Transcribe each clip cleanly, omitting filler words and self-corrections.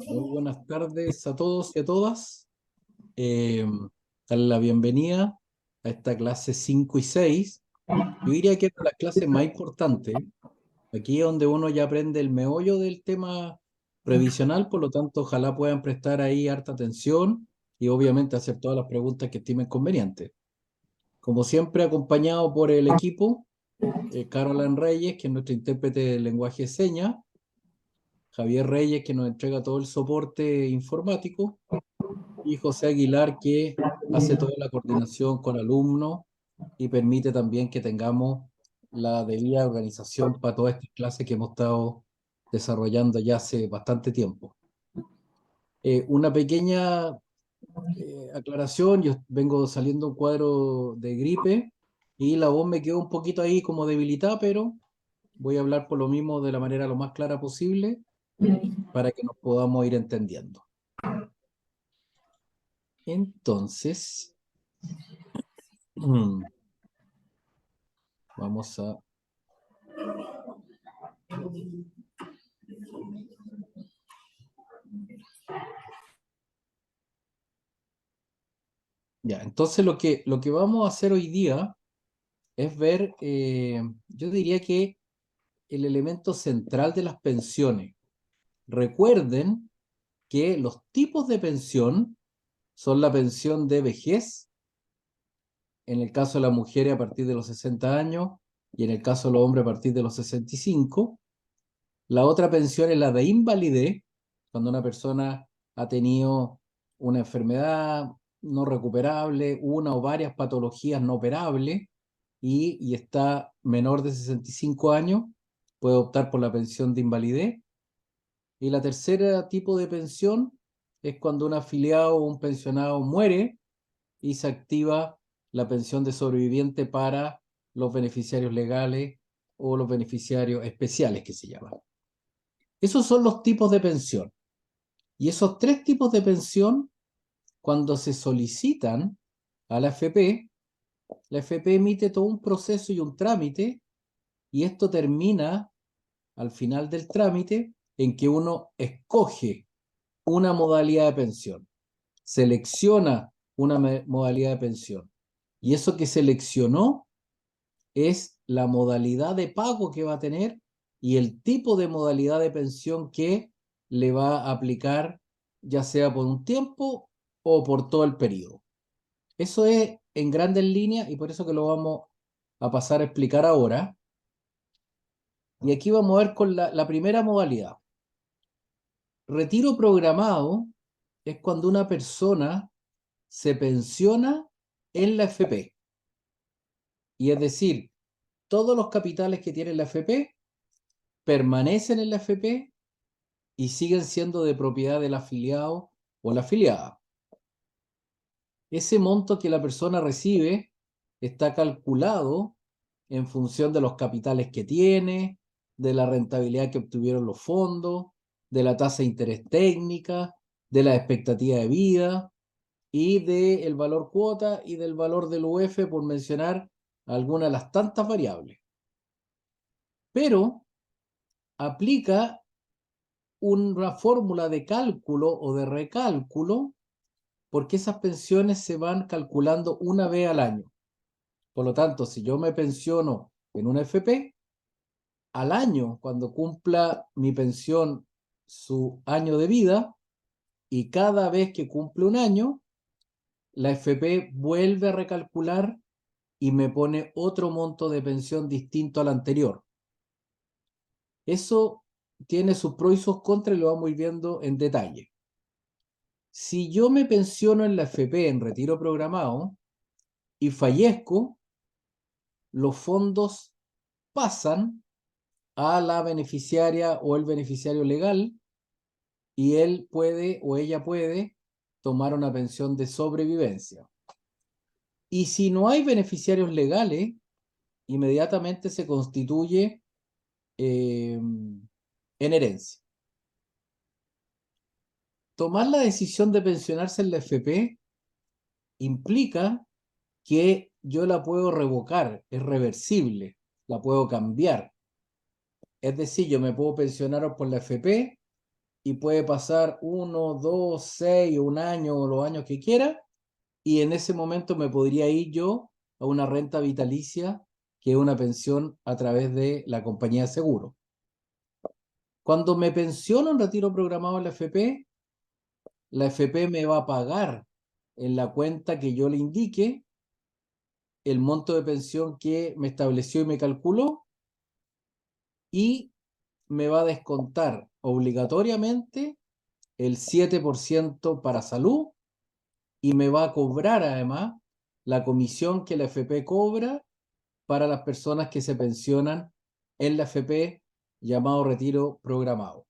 Muy buenas tardes a todos y a todas. Eh, Darle la bienvenida a esta clase 5 y 6. Yo diría que es la clase más importante. Aquí es donde uno ya aprende el meollo del tema previsional, por lo tanto, ojalá puedan prestar ahí harta atención y obviamente hacer todas las preguntas que estimen convenientes. Como siempre, acompañado por el equipo, Caroline Reyes, que es nuestra intérprete de lenguaje de señas, Javier Reyes, que nos entrega todo el soporte informático, y José Aguilar, que hace toda la coordinación con alumnos y permite también que tengamos la debida organización para todas estas clases que hemos estado desarrollando ya hace bastante tiempo. Una pequeña aclaración: yo vengo saliendo un cuadro de gripe y la voz me quedó un poquito ahí como debilitada, pero voy a hablar por lo mismo de la manera lo más clara posible para que nos podamos ir entendiendo. Entonces, vamos a... Ya, entonces lo que vamos a hacer hoy día es ver, yo diría que el elemento central de las pensiones. Recuerden que los tipos de pensión son la pensión de vejez, en el caso de las mujeres a partir de los 60 años y en el caso de los hombres a partir de los 65. La otra pensión es la de invalidez, cuando una persona ha tenido una enfermedad no recuperable, una o varias patologías no operables y está menor de 65 años, puede optar por la pensión de invalidez. Y la tercera tipo de pensión es cuando un afiliado o un pensionado muere y se activa la pensión de sobreviviente para los beneficiarios legales o los beneficiarios especiales que se llaman. Esos son los tipos de pensión. Y esos tres tipos de pensión, cuando se solicitan a la FP emite todo un proceso y un trámite, y esto termina al final del trámite en que uno escoge una modalidad de pensión, selecciona una modalidad de pensión, y eso que seleccionó es la modalidad de pago que va a tener y el tipo de modalidad de pensión que le va a aplicar, ya sea por un tiempo o por todo el periodo. Eso es en grandes líneas y por eso que lo vamos a pasar a explicar ahora. Y aquí vamos a ver con la primera modalidad. Retiro programado es cuando una persona se pensiona en la FP. Y es decir, todos los capitales que tiene la FP permanecen en la FP y siguen siendo de propiedad del afiliado o la afiliada. Ese monto que la persona recibe está calculado en función de los capitales que tiene, de la rentabilidad que obtuvieron los fondos, de la tasa de interés técnica, de la expectativa de vida y del valor cuota y del valor del UF, por mencionar algunas de las tantas variables. Pero aplica una fórmula de cálculo o de recálculo porque esas pensiones se van calculando una vez al año. Por lo tanto, si yo me pensiono en una FP, al año, cuando cumpla mi pensión su año de vida, y cada vez que cumple un año, la FP vuelve a recalcular y me pone otro monto de pensión distinto al anterior. Eso tiene sus pros y sus contras y lo vamos a ir viendo en detalle. Si yo me pensiono en la FP en retiro programado y fallezco, los fondos pasan a la beneficiaria o el beneficiario legal y él puede o ella puede tomar una pensión de sobrevivencia. Y si no hay beneficiarios legales, inmediatamente se constituye en herencia. Tomar la decisión de pensionarse en la FP implica que yo la puedo revocar, es reversible, la puedo cambiar. Es decir, yo me puedo pensionar por la FP y puede pasar 1, 2, 6, un año o los años que quiera, y en ese momento me podría ir yo a una renta vitalicia, que es una pensión a través de la compañía de seguro. Cuando me pensiono en retiro programado en la FP me va a pagar en la cuenta que yo le indique el monto de pensión que me estableció y me calculó, y me va a descontar obligatoriamente el 7% para salud, y me va a cobrar además la comisión que la FP cobra para las personas que se pensionan en la FP, llamado retiro programado.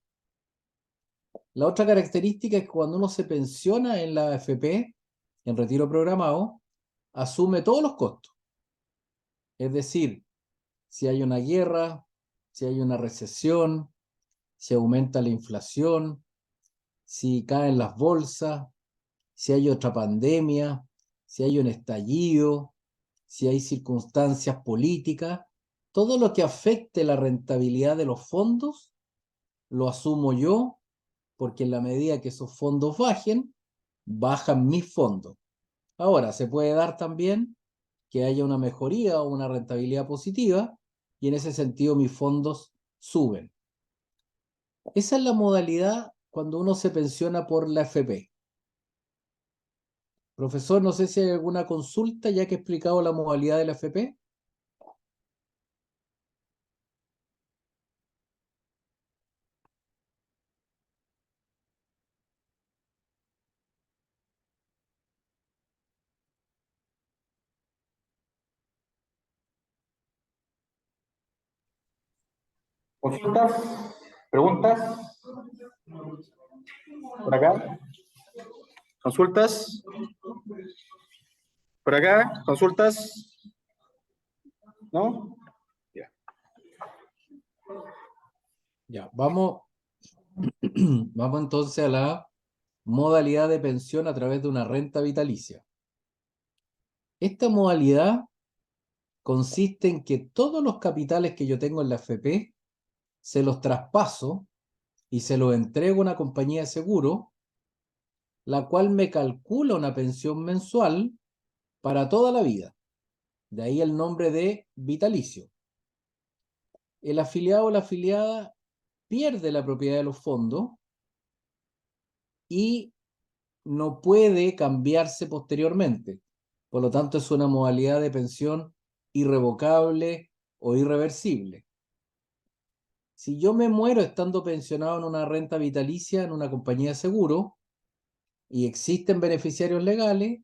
La otra característica es que cuando uno se pensiona en la FP, en retiro programado, asume todos los costos. Es decir, si hay una guerra, si hay una recesión, si aumenta la inflación, si caen las bolsas, si hay otra pandemia, si hay un estallido, si hay circunstancias políticas, todo lo que afecte la rentabilidad de los fondos lo asumo yo, porque en la medida que esos fondos bajen, bajan mis fondos. Ahora, se puede dar también que haya una mejoría o una rentabilidad positiva, y en ese sentido mis fondos suben. Esa es la modalidad cuando uno se pensiona por la FP. Profesor, no sé si hay alguna consulta ya que he explicado la modalidad de la FP. ¿Consultas? ¿Preguntas? ¿Por acá? ¿Consultas? ¿Por acá? ¿Consultas? ¿No? Ya. Ya, vamos, vamos entonces a la modalidad de pensión a través de una renta vitalicia. Esta modalidad consiste en que todos los capitales que yo tengo en la FP se los traspaso y se los entrego a una compañía de seguro, la cual me calcula una pensión mensual para toda la vida. De ahí el nombre de vitalicio. El afiliado o la afiliada pierde la propiedad de los fondos y no puede cambiarse posteriormente. Por lo tanto, es una modalidad de pensión irrevocable o irreversible. Si yo me muero estando pensionado en una renta vitalicia en una compañía de seguro y existen beneficiarios legales,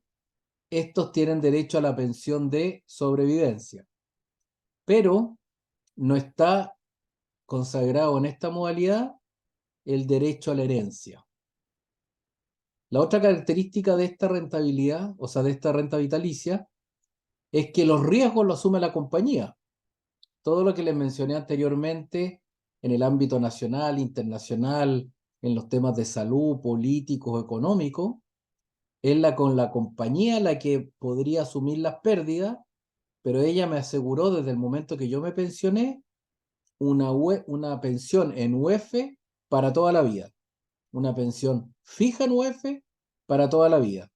estos tienen derecho a la pensión de sobrevivencia. Pero no está consagrado en esta modalidad el derecho a la herencia. La otra característica de esta rentabilidad, o sea, de esta renta vitalicia, es que los riesgos los asume la compañía. Todo lo que les mencioné anteriormente en el ámbito nacional, internacional, en los temas de salud, políticos, económicos, es con la compañía la que podría asumir las pérdidas, pero ella me aseguró desde el momento que yo me pensioné una pensión en UF para toda la vida, una pensión fija en UF para toda la vida.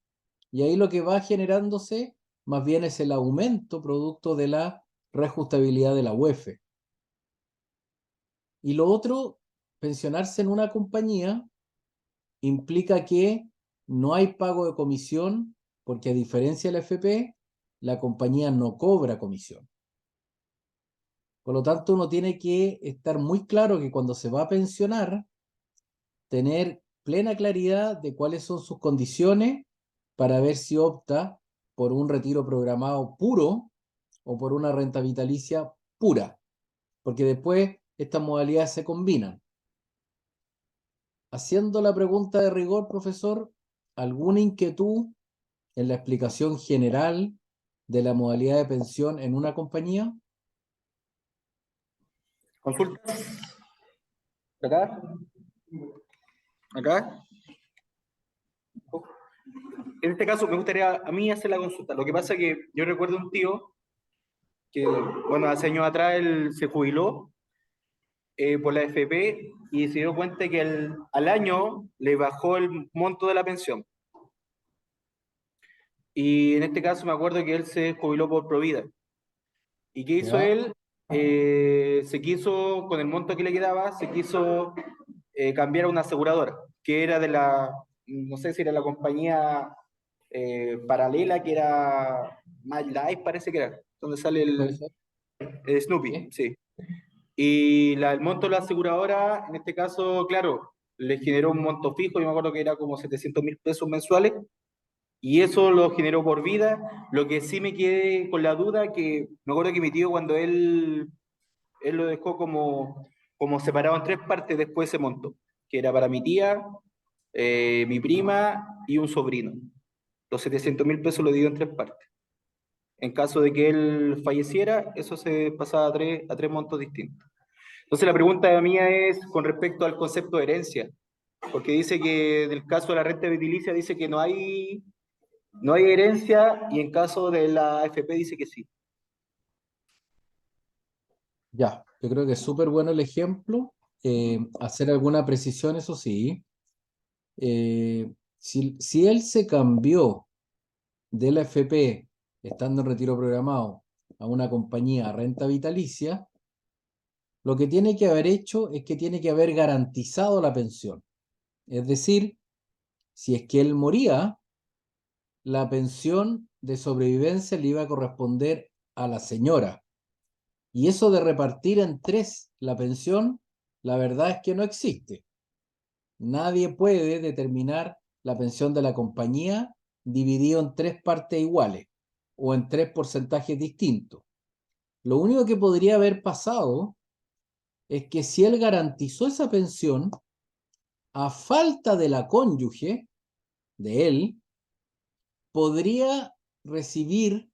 Y ahí lo que va generándose más bien es el aumento producto de la reajustabilidad de la UEF. Y lo otro, pensionarse en una compañía implica que no hay pago de comisión, porque a diferencia de la FP, la compañía no cobra comisión. Por lo tanto, uno tiene que estar muy claro que cuando se va a pensionar, tener plena claridad de cuáles son sus condiciones para ver si opta por un retiro programado puro o por una renta vitalicia pura, porque después estas modalidades se combinan. Haciendo la pregunta de rigor, profesor, ¿alguna inquietud en la explicación general de la modalidad de pensión en una compañía? ¿Consultas? ¿Por acá? ¿Acá? En este caso me gustaría a mí hacer la consulta. Lo que pasa es que yo recuerdo un tío que, bueno, hace años atrás él se jubiló por la AFP y se dio cuenta que al año le bajó el monto de la pensión. Y en este caso me acuerdo que él se jubiló por Provida. ¿Y qué hizo ¿Ya? él? Se quiso, con el monto que le quedaba, se quiso cambiar a una aseguradora, que era de la, no sé si era la compañía paralela, que era MyLife, parece que era, donde sale ¿Puede ser? el Snoopy, ¿Sí? sí. Y el monto de la aseguradora, en este caso, claro, le generó un monto fijo, yo me acuerdo que era como 700.000 pesos mensuales, y eso lo generó por vida. Lo que sí me quedé con la duda, que me acuerdo que mi tío cuando él lo dejó como separado en tres partes después de ese monto, que era para mi tía, mi prima y un sobrino. Los 700.000 pesos lo dividió en tres partes. En caso de que él falleciera, eso se pasaba a tres montos distintos. Entonces la pregunta mía es con respecto al concepto de herencia, porque dice que del caso de la renta vitalicia dice que no hay herencia y en caso de la AFP dice que sí. Ya, yo creo que es súper bueno el ejemplo. Hacer alguna precisión, eso sí. Si él se cambió de la FP, estando en retiro programado, a una compañía a renta vitalicia, lo que tiene que haber hecho es que tiene que haber garantizado la pensión. Es decir, si es que él moría, la pensión de sobrevivencia le iba a corresponder a la señora. Y eso de repartir en tres la pensión, la verdad es que no existe. Nadie puede determinar la pensión de la compañía dividido en tres partes iguales o en tres porcentajes distintos. Lo único que podría haber pasado es que si él garantizó esa pensión, a falta de la cónyuge de él, podría recibir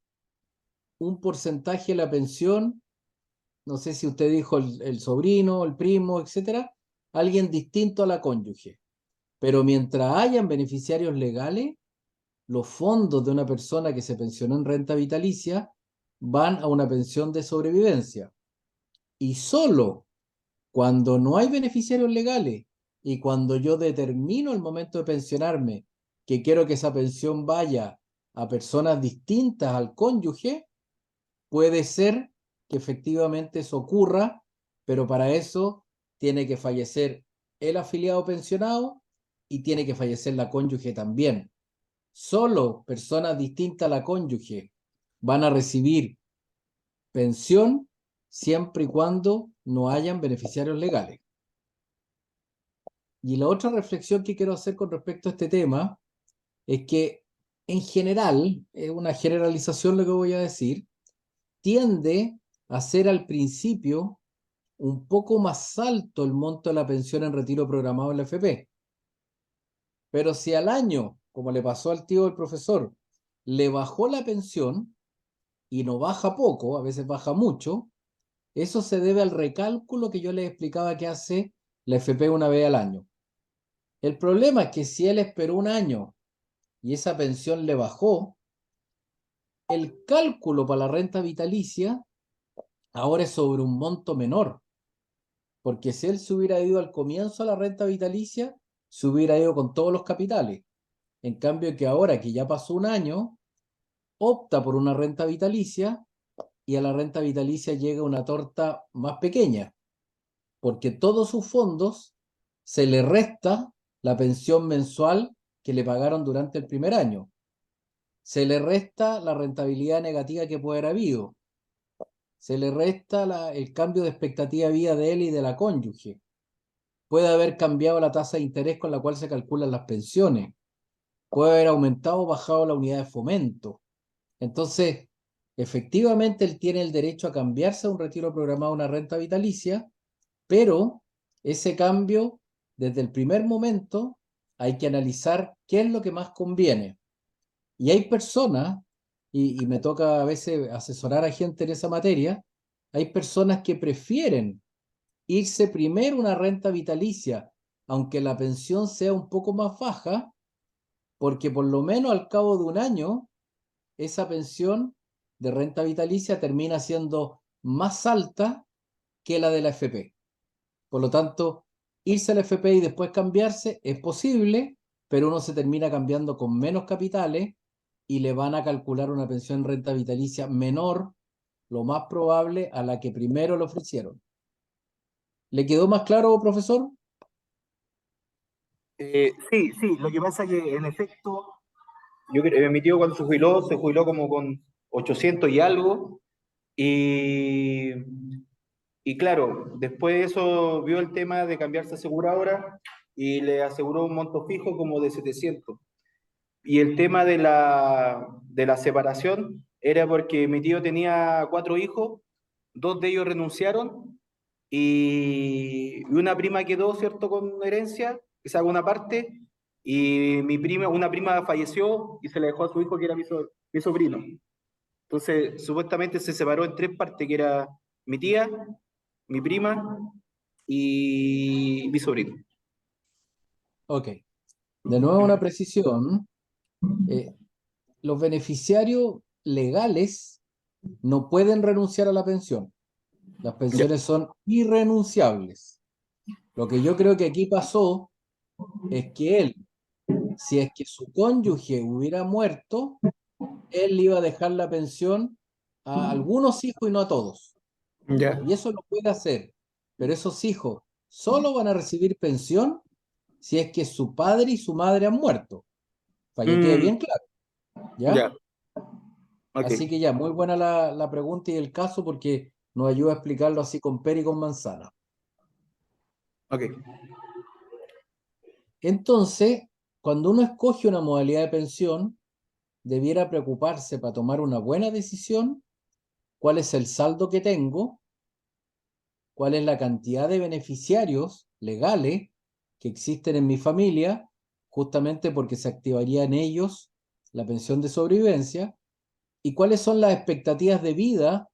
un porcentaje de la pensión, no sé si usted dijo el sobrino, el primo, etcétera, alguien distinto a la cónyuge. Pero mientras hayan beneficiarios legales, los fondos de una persona que se pensionó en renta vitalicia van a una pensión de sobrevivencia. Y solo cuando no hay beneficiarios legales y cuando yo determino el momento de pensionarme que quiero que esa pensión vaya a personas distintas al cónyuge, puede ser que efectivamente eso ocurra, pero para eso tiene que fallecer el afiliado pensionado y tiene que fallecer la cónyuge también. Solo personas distintas a la cónyuge van a recibir pensión siempre y cuando no hayan beneficiarios legales. Y la otra reflexión que quiero hacer con respecto a este tema es que en general, es una generalización lo que voy a decir, tiende a ser al principio un poco más alto el monto de la pensión en retiro programado en la FP. Pero si al año, como le pasó al tío del profesor, le bajó la pensión, y no baja poco, a veces baja mucho, eso se debe al recálculo que yo les explicaba que hace la FP una vez al año. El problema es que si él esperó un año y esa pensión le bajó, el cálculo para la renta vitalicia ahora es sobre un monto menor, porque si él se hubiera ido al comienzo a la renta vitalicia, se hubiera ido con todos los capitales. En cambio que ahora que ya pasó un año, opta por una renta vitalicia y a la renta vitalicia llega una torta más pequeña, porque todos sus fondos se le resta la pensión mensual que le pagaron durante el primer año. Se le resta la rentabilidad negativa que puede haber habido. Se le resta el cambio de expectativa de vida de él y de la cónyuge. Puede haber cambiado la tasa de interés con la cual se calculan las pensiones. Puede haber aumentado o bajado la unidad de fomento. Entonces, efectivamente, él tiene el derecho a cambiarse a un retiro programado a una renta vitalicia, pero ese cambio, desde el primer momento, hay que analizar qué es lo que más conviene. Y hay personas, y me toca a veces asesorar a gente en esa materia, hay personas que prefieren irse primero a una renta vitalicia, aunque la pensión sea un poco más baja, porque por lo menos al cabo de un año, esa pensión de renta vitalicia termina siendo más alta que la de la FP. Por lo tanto, irse al FP y después cambiarse es posible, pero uno se termina cambiando con menos capitales y le van a calcular una pensión renta vitalicia menor, lo más probable, a la que primero le ofrecieron. ¿Le quedó más claro, profesor? Sí, sí, lo que pasa que en efecto, mi tío cuando se jubiló como con 800 y algo, y, y claro, después de eso vio el tema de cambiarse a aseguradora y le aseguró un monto fijo como de 700. Y el tema de la separación era porque mi tío tenía 4 hijos, 2 de ellos renunciaron y una prima quedó, ¿cierto?, con herencia, que se haga una parte, y una prima falleció y se le dejó a su hijo que era mi sobrino. Entonces, supuestamente se separó en 3 partes, que era mi tía, mi prima y mi sobrino. Ok. De nuevo una precisión. eh, los beneficiarios legales no pueden renunciar a la pensión. Las Ya. pensiones son irrenunciables. Lo que yo creo que aquí pasó es que él, si es que su cónyuge hubiera muerto, él le iba a dejar la pensión a algunos hijos y no a todos. Ya. Y eso lo puede hacer, pero esos hijos solo van a recibir pensión si es que su padre y su madre han muerto, para que quede Mm, bien claro, ¿ya? ya. Ok. Así que ya, muy buena la pregunta y el caso porque nos ayuda a explicarlo así con pera y con manzana. Ok. Entonces, cuando uno escoge una modalidad de pensión, debiera preocuparse para tomar una buena decisión, cuál es el saldo que tengo, cuál es la cantidad de beneficiarios legales que existen en mi familia, justamente porque se activaría en ellos la pensión de sobrevivencia, y cuáles son las expectativas de vida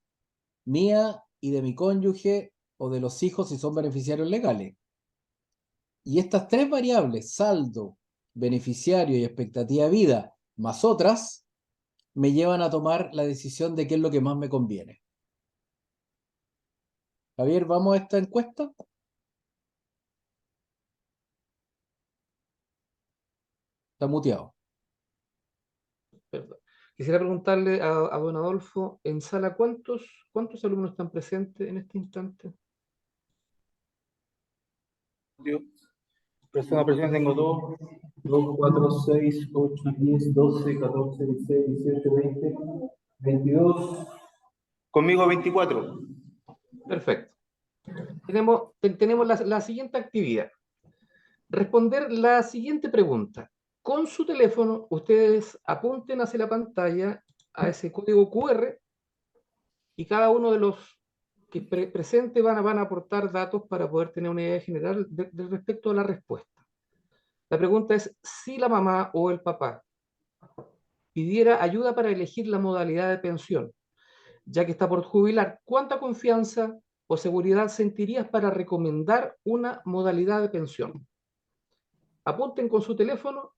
mía y de mi cónyuge o de los hijos si son beneficiarios legales. Y estas tres variables, saldo, beneficiario y expectativa de vida, más otras, me llevan a tomar la decisión de qué es lo que más me conviene. Javier, ¿vamos a esta encuesta? Está muteado. Perdón. Quisiera preguntarle a don Adolfo, en sala, ¿cuántos alumnos están presentes en este instante? Personas tengo 2, 4, 6, 8, 10, 12, 14, 16, 17, 20, 22. Conmigo 24. Perfecto. Tenemos la siguiente actividad. Responder la siguiente pregunta. Con su teléfono, ustedes apunten hacia la pantalla a ese código QR y cada uno de los que presentes van a aportar datos para poder tener una idea general de respecto a la respuesta. La pregunta es si la mamá o el papá pidiera ayuda para elegir la modalidad de pensión, ya que está por jubilar, ¿cuánta confianza o seguridad sentirías para recomendar una modalidad de pensión? Apunten con su teléfono,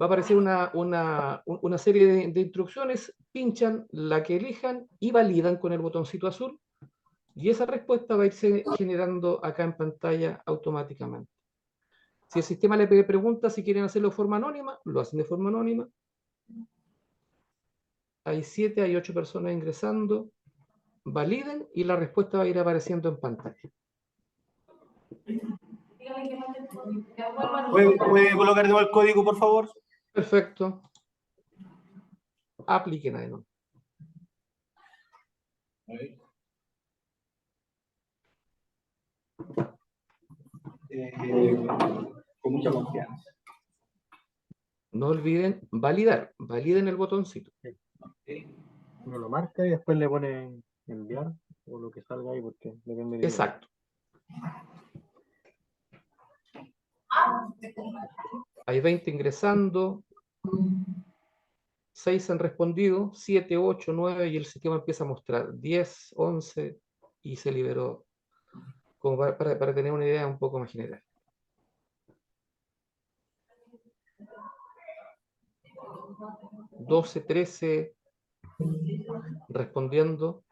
va a aparecer una serie de instrucciones, pinchan la que elijan y validan con el botoncito azul, y esa respuesta va a irse generando acá en pantalla automáticamente. Si el sistema le pregunta si quieren hacerlo de forma anónima, lo hacen de forma anónima. Hay 7, hay 8 personas ingresando, validen y la respuesta va a ir apareciendo en pantalla. ¿Puede colocar de nuevo el código, por favor? Perfecto. Apliquen ahí, ¿no? Con mucha confianza. No olviden validar, validen el botoncito. Uno lo marca y después le pone enviar o lo que salga ahí porque depende de email. Exacto. Hay 20 ingresando, 6 han respondido, 7, 8, 9 y el sistema empieza a mostrar 10, 11 y se liberó, como para tener una idea un poco más general. $12, 13 respondiendo.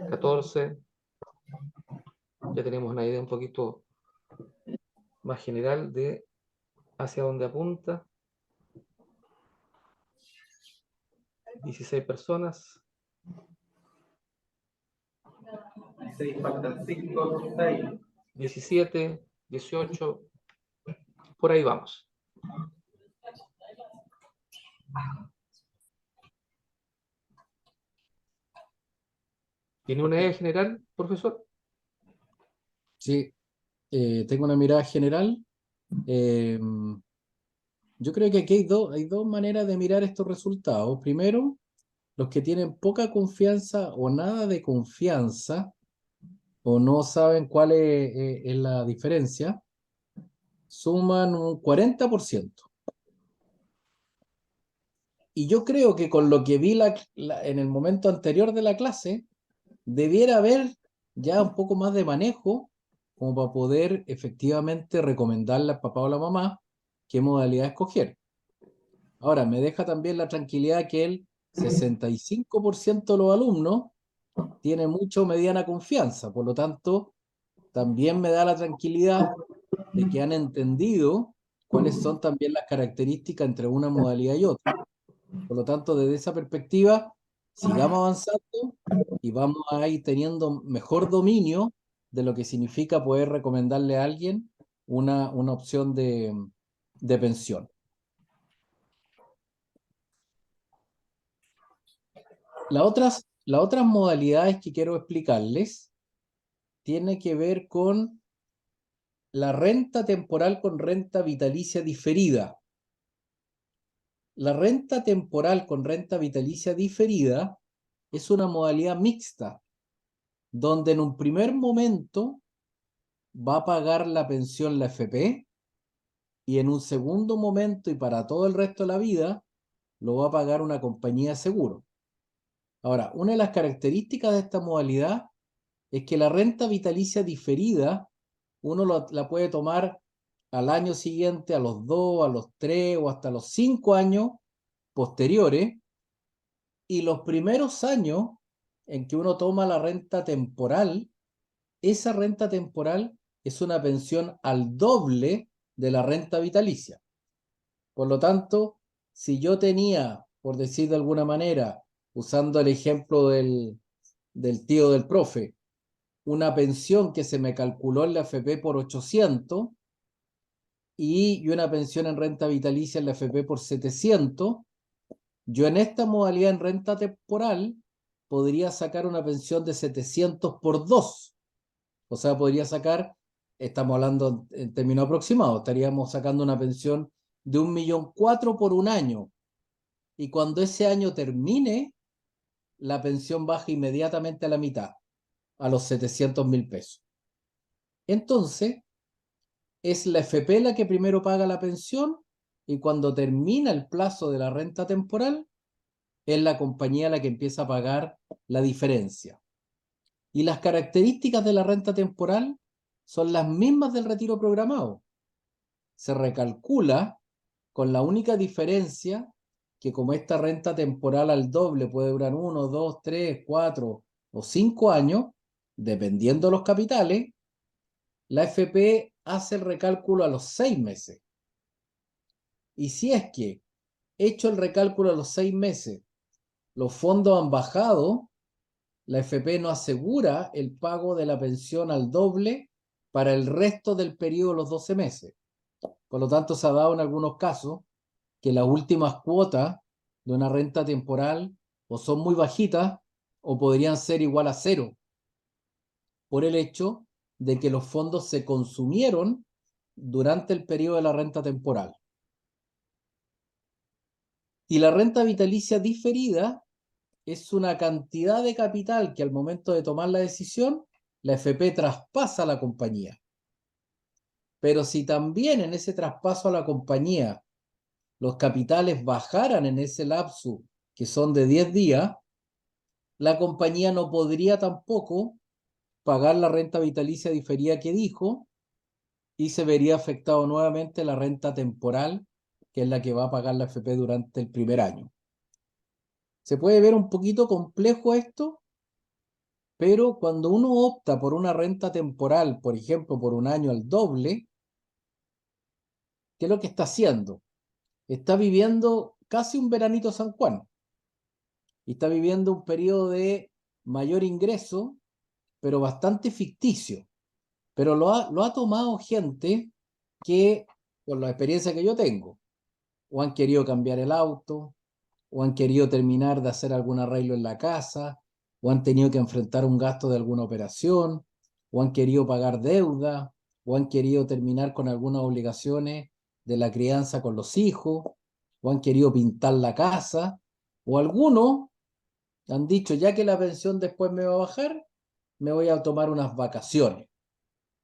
14. Ya tenemos una idea un poquito más general de hacia dónde apunta. 16 personas. 16 faltan 5, 6. 17, 18. Por ahí vamos. ¿Tiene una idea general, profesor? Sí, tengo una mirada general. Eh, yo creo que aquí hay dos maneras de mirar estos resultados. Primero, los que tienen poca confianza o nada de confianza o no saben cuál es la diferencia, suman un 40%. Y yo creo que con lo que vi en el momento anterior de la clase, debiera haber ya un poco más de manejo como para poder efectivamente recomendarle al papá o la mamá qué modalidad escoger. Ahora, me deja también la tranquilidad que el 65% de los alumnos tiene mucha o mediana confianza, por lo tanto, también me da la tranquilidad de que han entendido cuáles son también las características entre una modalidad y otra. Por lo tanto, desde esa perspectiva, sigamos avanzando y vamos a ir teniendo mejor dominio de lo que significa poder recomendarle a alguien una opción de pensión. Las otras modalidades que quiero explicarles tiene que ver con la renta temporal con renta vitalicia diferida. La renta temporal con renta vitalicia diferida es una modalidad mixta, donde en un primer momento va a pagar la pensión la FP y en un segundo momento y para todo el resto de la vida lo va a pagar una compañía de seguro. Ahora, una de las características de esta modalidad es que la renta vitalicia diferida uno la puede tomar al año siguiente, a los 2, a los 3 o hasta los 5 años posteriores, y los primeros años en que uno toma la renta temporal, esa renta temporal es una pensión al doble de la renta vitalicia. Por lo tanto, si yo tenía, por decir de alguna manera, usando el ejemplo del tío del profe, una pensión que se me calculó en la FP por 800 y una pensión en renta vitalicia en la FP por 700, yo en esta modalidad en renta temporal podría sacar una pensión de 700 por 2. O sea, podría sacar, estamos hablando en términos aproximados, estaríamos sacando una pensión de 1.400.000 por un año. Y cuando ese año termine, la pensión baja inmediatamente a la mitad, a los 700.000 pesos. Entonces, es la FP la que primero paga la pensión y cuando termina el plazo de la renta temporal, es la compañía la que empieza a pagar la diferencia. Y las características de la renta temporal son las mismas del retiro programado. Se recalcula con la única diferencia que como esta renta temporal al doble puede durar 1, 2, 3, 4 o 5 años, dependiendo de los capitales, la FP hace el recálculo a los 6 meses. Y si es que, hecho el recálculo a los 6 meses, los fondos han bajado, la FP no asegura el pago de la pensión al doble para el resto del periodo de los 12 meses. Por lo tanto, se ha dado en algunos casos que las últimas cuotas de una renta temporal o son muy bajitas o podrían ser igual a cero, por el hecho de que los fondos se consumieron durante el periodo de la renta temporal. Y la renta vitalicia diferida es una cantidad de capital que al momento de tomar la decisión, la FP traspasa a la compañía. Pero si también en ese traspaso a la compañía los capitales bajaran en ese lapso, que son de 10 días, la compañía no podría tampoco pagar la renta vitalicia diferida que dijo y se vería afectado nuevamente la renta temporal, que es la que va a pagar la FP durante el primer año. Se puede ver un poquito complejo esto, pero cuando uno opta por una renta temporal, por ejemplo, por un año al doble, ¿qué es lo que está haciendo? Está viviendo casi un veranito San Juan y está viviendo un periodo de mayor ingreso, pero bastante ficticio. Pero lo ha tomado gente que, con la experiencia que yo tengo, o han querido cambiar el auto, o han querido terminar de hacer algún arreglo en la casa, o han tenido que enfrentar un gasto de alguna operación, o han querido pagar deuda, o han querido terminar con algunas obligaciones de la crianza con los hijos, o han querido pintar la casa, o algunos han dicho, ya que la pensión después me va a bajar, me voy a tomar unas vacaciones.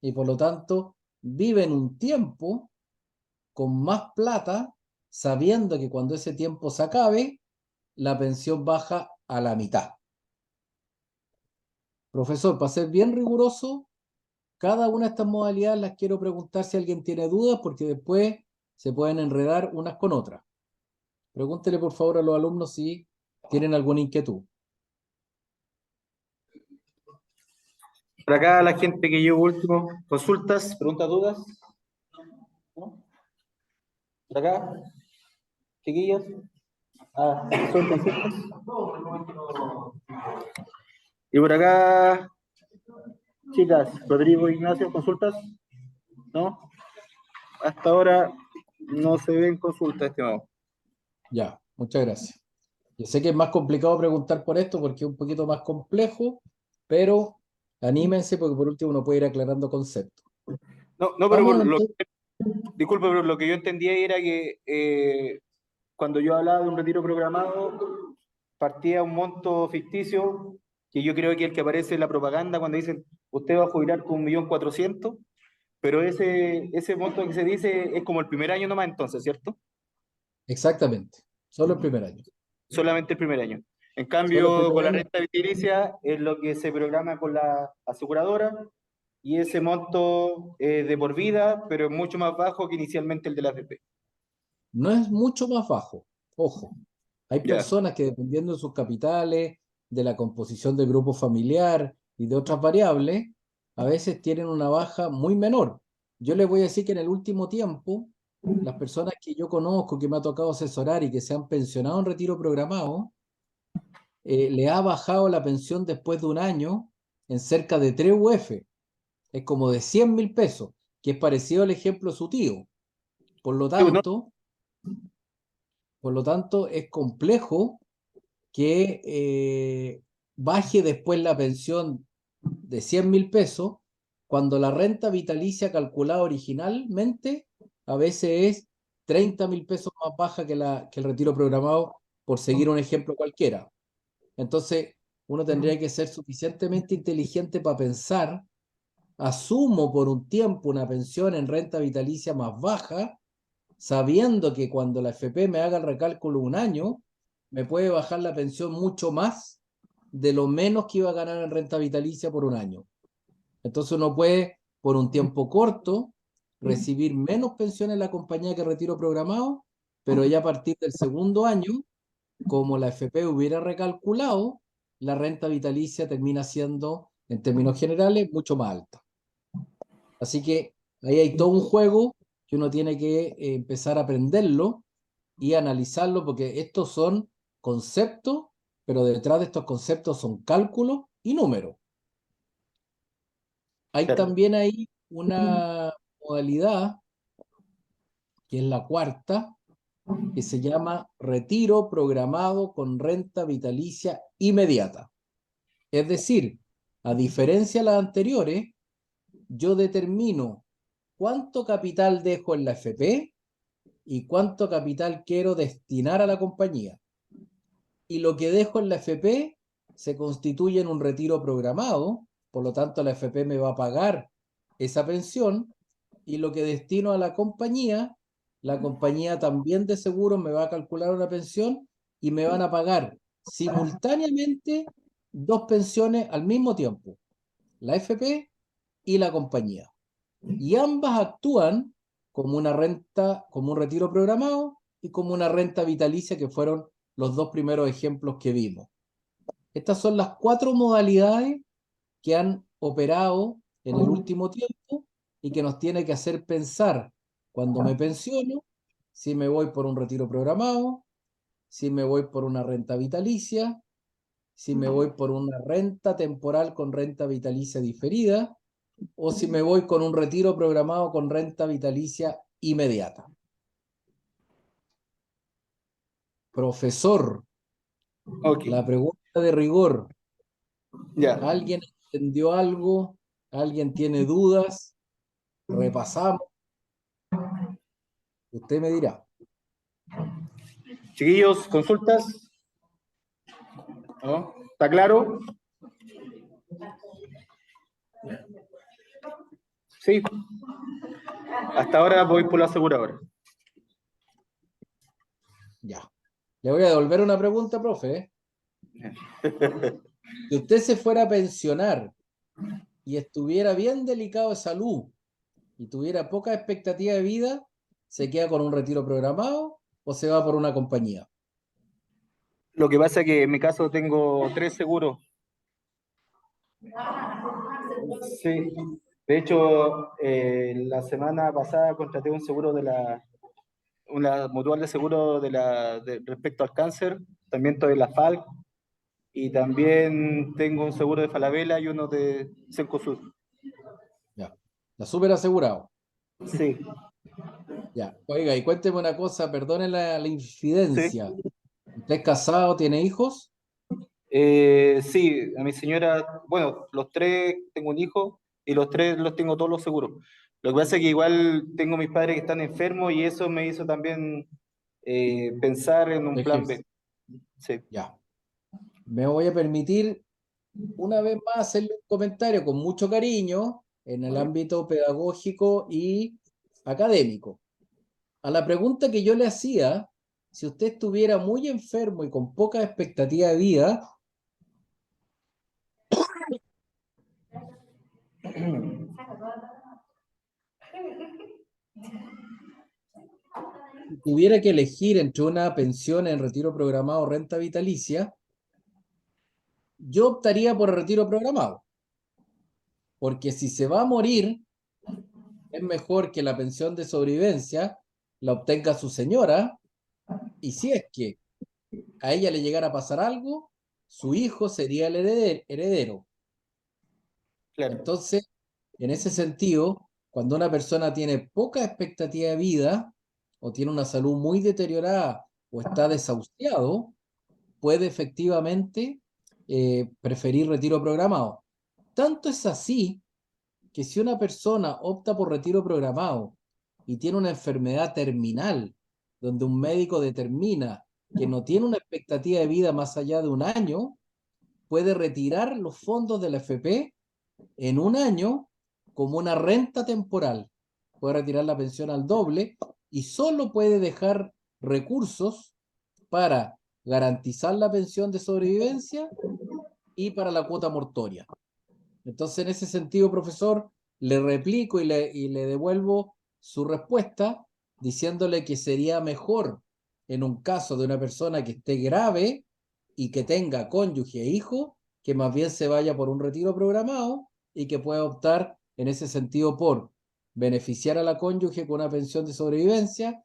Y por lo tanto, viven un tiempo con más plata, sabiendo que cuando ese tiempo se acabe, la pensión baja a la mitad. Profesor, para ser bien riguroso, cada una de estas modalidades las quiero preguntar si alguien tiene dudas, porque después se pueden enredar unas con otras. Pregúntele por favor a los alumnos si tienen alguna inquietud. Por acá la gente que llegó último, consultas, preguntas, dudas. ¿No? Por acá, chiquillos. Ah, son consultas. Y por acá, chicas, Rodrigo, Ignacio, consultas. ¿No? Hasta ahora no se ven consultas, estimado. Ya, muchas gracias. Yo sé que es más complicado preguntar por esto porque es un poquito más complejo, pero anímense porque por último uno puede ir aclarando conceptos. No, pero Vamos entonces. disculpe, pero lo que yo entendía era que cuando yo hablaba de un retiro programado, partía un monto ficticio, que yo creo que el que aparece en la propaganda cuando dicen, usted va a jubilar con 1.400.000, pero ese monto que se dice es como el primer año nomás entonces, ¿cierto? Exactamente, solo el primer año. Solamente el primer año. En Solo el cambio, primer con la año. renta vitalicia es lo que se programa con la aseguradora y ese monto de por vida, pero es mucho más bajo que inicialmente el de la AFP. No es mucho más bajo. Ojo, hay Ya. personas que dependiendo de sus capitales, de la composición del grupo familiar y de otras variables, a veces tienen una baja muy menor. Yo les voy a decir que en el último tiempo, las personas que yo conozco, que me ha tocado asesorar y que se han pensionado en retiro programado, le ha bajado la pensión después de un año en cerca de 3 UF. Es como de 100.000 pesos, que es parecido al ejemplo de su tío. Por lo Sí, no, tanto, por lo tanto es complejo que baje después la pensión de 100.000 pesos cuando la renta vitalicia calculada originalmente a veces es 30.000 pesos más baja que el retiro programado, por seguir un ejemplo cualquiera. Entonces, uno tendría que ser suficientemente inteligente para pensar, asumo por un tiempo una pensión en renta vitalicia más baja, sabiendo que cuando la FP me haga el recálculo un año, me puede bajar la pensión mucho más de lo menos que iba a ganar en renta vitalicia por un año. Entonces uno puede, por un tiempo corto, recibir menos pensión en la compañía que retiro programado, pero ya a partir del segundo año, como la FP hubiera recalculado, la renta vitalicia termina siendo, en términos generales, mucho más alta. Así que ahí hay todo un juego que uno tiene que empezar a aprenderlo y analizarlo, porque estos son conceptos, pero detrás de estos conceptos son cálculos y números. Hay claro. también ahí una modalidad, que es la cuarta, que se llama retiro programado con renta vitalicia inmediata. Es decir, a diferencia de las anteriores, yo determino cuánto capital dejo en la FP y cuánto capital quiero destinar a la compañía. Y lo que dejo en la FP se constituye en un retiro programado, por lo tanto la FP me va a pagar esa pensión, y lo que destino a la compañía también de seguro me va a calcular una pensión y me van a pagar simultáneamente dos pensiones al mismo tiempo, la FP y la compañía. Y ambas actúan como una renta, como un retiro programado y como una renta vitalicia que fueron los dos primeros ejemplos que vimos. Estas son las 4 modalidades que han operado en el último tiempo y que nos tiene que hacer pensar cuando me pensiono, si me voy por un retiro programado, si me voy por una renta vitalicia, si me voy por una renta temporal con renta vitalicia diferida, o si me voy con un retiro programado con renta vitalicia inmediata. Profesor, Ok, la pregunta de rigor, ya. ¿alguien entendió algo? ¿Alguien tiene dudas? Repasamos. Usted me dirá. Chiquillos, consultas. ¿No? ¿Está claro? Sí. Hasta ahora voy por la aseguradora. Ya. Le voy a devolver una pregunta, profe. Si usted se fuera a pensionar y estuviera bien delicado de salud y tuviera poca expectativa de vida, ¿se queda con un retiro programado o se va por una compañía? Lo que pasa es que en mi caso tengo 3 seguros. Sí. De hecho, la semana pasada contraté un seguro una mutual de seguro respecto al cáncer. También estoy en la FALC. Y también tengo un seguro de Falabella y uno de Cencosud. Ya. Está súper asegurado. Sí, Ya. Oiga, y cuénteme una cosa, perdone la sí. infidencia. ¿Usted es casado, tiene hijos? Sí, a mi señora, bueno, los 3 tengo un hijo y los 3 los tengo todos los seguros. Lo que pasa es que igual tengo mis padres que están enfermos y eso me hizo también pensar en un plan Ejerce. B. Sí. Ya. Me voy a permitir una vez más hacerle un comentario con mucho cariño en el ámbito pedagógico y académico. A la pregunta que yo le hacía, si usted estuviera muy enfermo y con poca expectativa de vida, si tuviera que elegir entre una pensión en retiro programado o renta vitalicia, yo optaría por el retiro programado, porque si se va a morir, es mejor que la pensión de sobrevivencia la obtenga su señora, y si es que a ella le llegara a pasar algo, su hijo sería el heredero. Claro, Entonces, en ese sentido, cuando una persona tiene poca expectativa de vida o tiene una salud muy deteriorada o está desahuciado, puede efectivamente preferir retiro programado. Tanto es así que si una persona opta por retiro programado y tiene una enfermedad terminal, donde un médico determina que no tiene una expectativa de vida más allá de un año, puede retirar los fondos de la FP en un año como una renta temporal. Puede retirar la pensión al doble y solo puede dejar recursos para garantizar la pensión de sobrevivencia y para la cuota mortoria. Entonces, en ese sentido, profesor, le replico y le devuelvo su respuesta diciéndole que sería mejor en un caso de una persona que esté grave y que tenga cónyuge e hijo, que más bien se vaya por un retiro programado y que pueda optar en ese sentido por beneficiar a la cónyuge con una pensión de sobrevivencia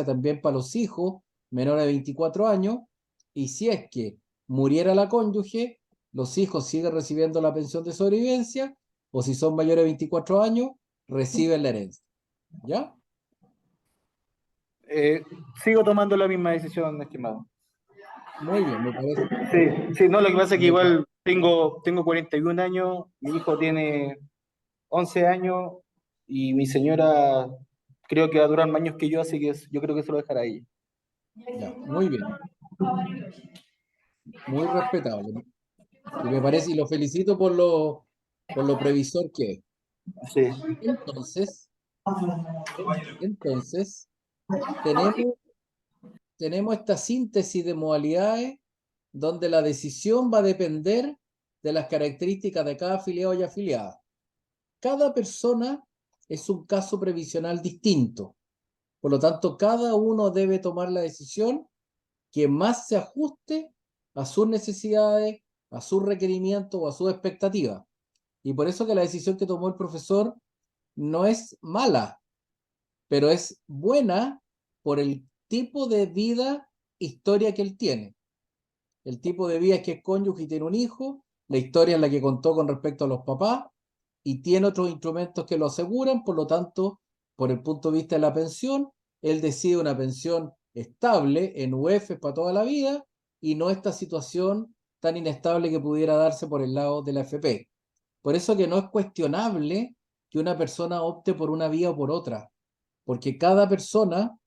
también para los hijos menores de 24 años, y si es que muriera la cónyuge, los hijos siguen recibiendo la pensión de sobrevivencia, o si son mayores de 24 años, reciben la herencia. ¿Ya? Eh, sigo tomando la misma decisión, estimado. Muy bien, me parece. Sí, sí, no, lo que pasa es que igual tengo 41 años, mi hijo tiene 11 años y mi señora creo que va a durar más años que yo, así que yo creo que se lo dejará a ella. Ya, muy bien. Muy respetable. Y me parece, y lo felicito por lo previsor que es. Sí. Entonces, entonces tenemos, tenemos esta síntesis de modalidades donde la decisión va a depender de las características de cada afiliado y afiliada. Cada persona es un caso previsional distinto. Por lo tanto, cada uno debe tomar la decisión que más se ajuste a sus necesidades, a sus requerimientos o a sus expectativas. Y por eso que la decisión que tomó el profesor no es mala, pero es buena por el tipo de vida, historia que él tiene. El tipo de vida es que es cónyuge y tiene un hijo, la historia es la que contó con respecto a los papás, y tiene otros instrumentos que lo aseguran, por lo tanto, por el punto de vista de la pensión, él decide una pensión estable en UF para toda la vida y no esta situación tan inestable que pudiera darse por el lado de la FP. Por eso que no es cuestionable que una persona opte por una vía o por otra, porque cada persona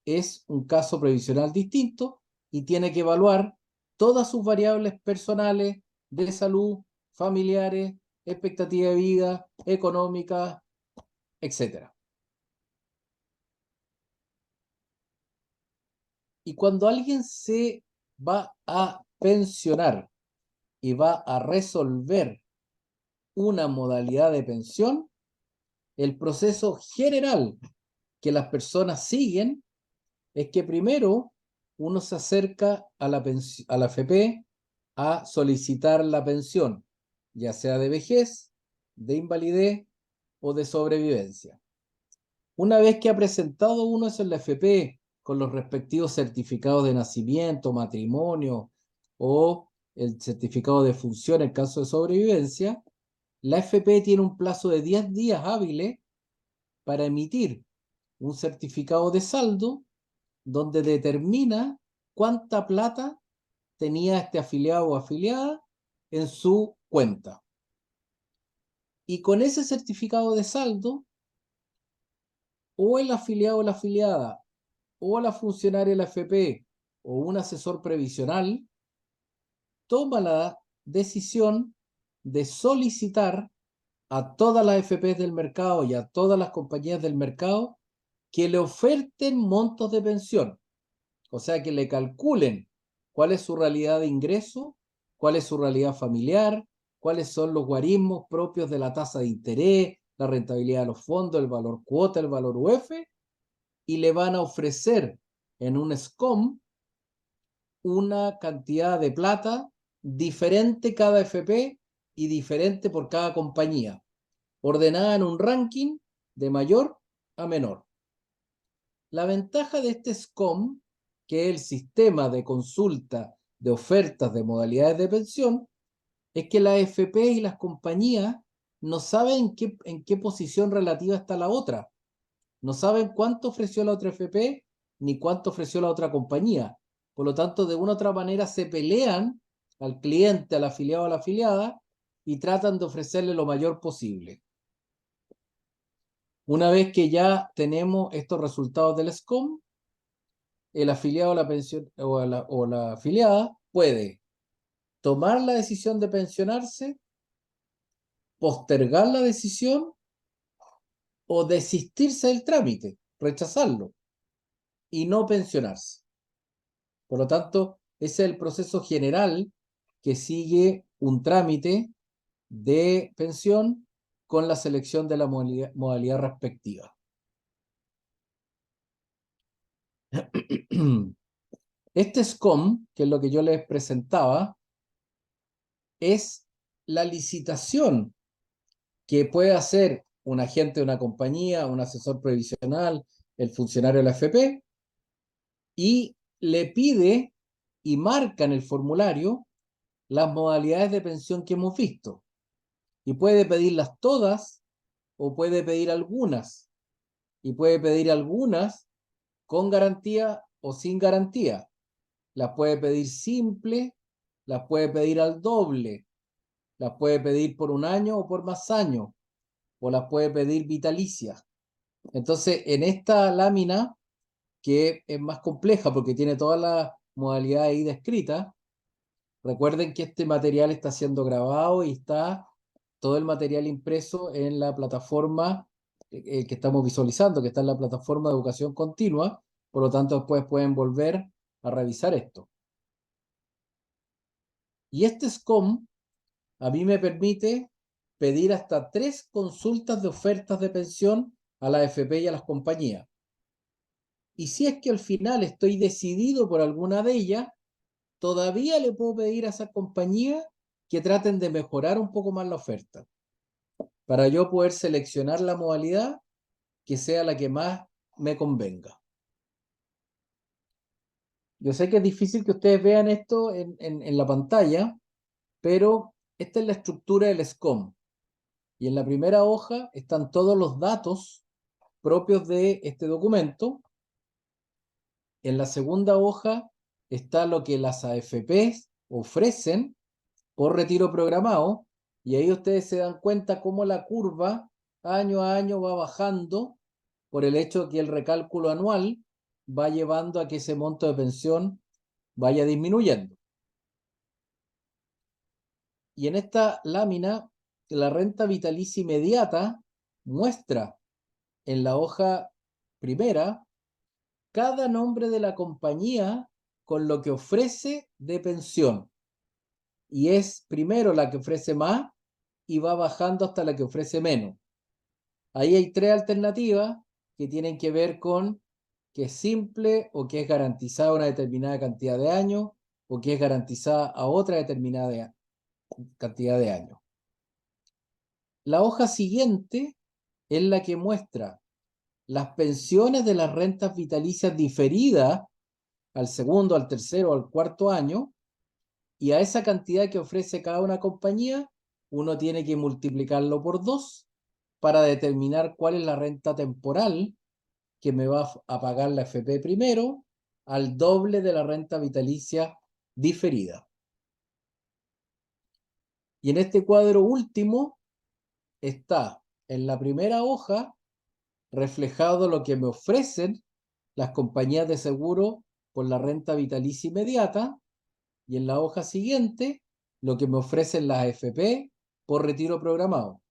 es un caso previsional distinto y tiene que evaluar todas sus variables personales de salud, familiares, expectativa de vida, económica, etc. Y cuando alguien se va a pensionar y va a resolver una modalidad de pensión, el proceso general que las personas siguen es que primero uno se acerca a la FP a solicitar la pensión, ya sea de vejez, de invalidez o de sobrevivencia. Una vez que ha presentado uno eso en la FP con los respectivos certificados de nacimiento, matrimonio o el certificado de función en caso de sobrevivencia, la FP tiene un plazo de 10 días hábiles para emitir un certificado de saldo donde determina cuánta plata tenía este afiliado o afiliada en su cuenta. Y con ese certificado de saldo, o el afiliado o la afiliada, o la funcionaria de la FP, o un asesor previsional, toma la decisión de solicitar a todas las FPs del mercado y a todas las compañías del mercado que le oferten montos de pensión. O sea, que le calculen cuál es su realidad de ingreso, cuál es su realidad familiar, cuáles son los guarismos propios de la tasa de interés, la rentabilidad de los fondos, el valor cuota, el valor UF, y le van a ofrecer en un SCOM una cantidad de plata diferente cada FP y diferente por cada compañía, ordenada en un ranking de mayor a menor. La ventaja de este SCOM, que es el sistema de consulta de ofertas de modalidades de pensión, es que las FP y las compañías no saben en qué posición relativa está la otra. No saben cuánto ofreció la otra FP ni cuánto ofreció la otra compañía. Por lo tanto, de una u otra manera se pelean al cliente, al afiliado o a la afiliada y tratan de ofrecerle lo mayor posible. Una vez que ya tenemos estos resultados del SCOM, el afiliado la pensión, o la afiliada puede tomar la decisión de pensionarse, postergar la decisión o desistirse del trámite, rechazarlo y no pensionarse. Por lo tanto, ese es el proceso general que sigue un trámite de pensión con la selección de la modalidad respectiva. Este SCOM, que es lo que yo les presentaba, es la licitación que puede hacer un agente de una compañía, un asesor previsional, el funcionario de la FP, y le pide y marca en el formulario las modalidades de pensión que hemos visto. Y puede pedirlas todas o puede pedir algunas. Y puede pedir algunas con garantía o sin garantía. Las puede pedir simple, las puede pedir al doble, las puede pedir por un año o por más años, o las puede pedir vitalicias. Entonces, en esta lámina, que es más compleja porque tiene todas las modalidades ahí descritas, recuerden que este material está siendo grabado y está todo el material impreso en la plataforma que estamos visualizando, que está en la plataforma de educación continua, por lo tanto después pueden volver a revisar esto. Y este SCOM a mí me permite pedir hasta 3 consultas de ofertas de pensión a la FP y a las compañías. Y si es que al final estoy decidido por alguna de ellas, todavía le puedo pedir a esa compañía que traten de mejorar un poco más la oferta, para yo poder seleccionar la modalidad que sea la que más me convenga. Yo sé que es difícil que ustedes vean esto en la pantalla, pero esta es la estructura del SCOM. Y en la primera hoja están todos los datos propios de este documento. En la segunda hoja está lo que las AFPs ofrecen por retiro programado, y ahí ustedes se dan cuenta cómo la curva año a año va bajando por el hecho de que el recálculo anual va llevando a que ese monto de pensión vaya disminuyendo. Y en esta lámina, la renta vitalicia inmediata muestra en la hoja primera cada nombre de la compañía con lo que ofrece de pensión. Y es primero la que ofrece más y va bajando hasta la que ofrece menos. Ahí hay tres alternativas que tienen que ver con que es simple o que es garantizada una determinada cantidad de años o que es garantizada a otra determinada cantidad de años. La hoja siguiente es la que muestra las pensiones de las rentas vitalicias diferidas al segundo, al tercero o al cuarto año, y a esa cantidad que ofrece cada una compañía, uno tiene que multiplicarlo por 2 para determinar cuál es la renta temporal que me va a pagar la FP primero, al doble de la renta vitalicia diferida. Y en este cuadro último está en la primera hoja reflejado lo que me ofrecen las compañías de seguro por la renta vitalicia inmediata, y en la hoja siguiente lo que me ofrecen las AFP por retiro programado.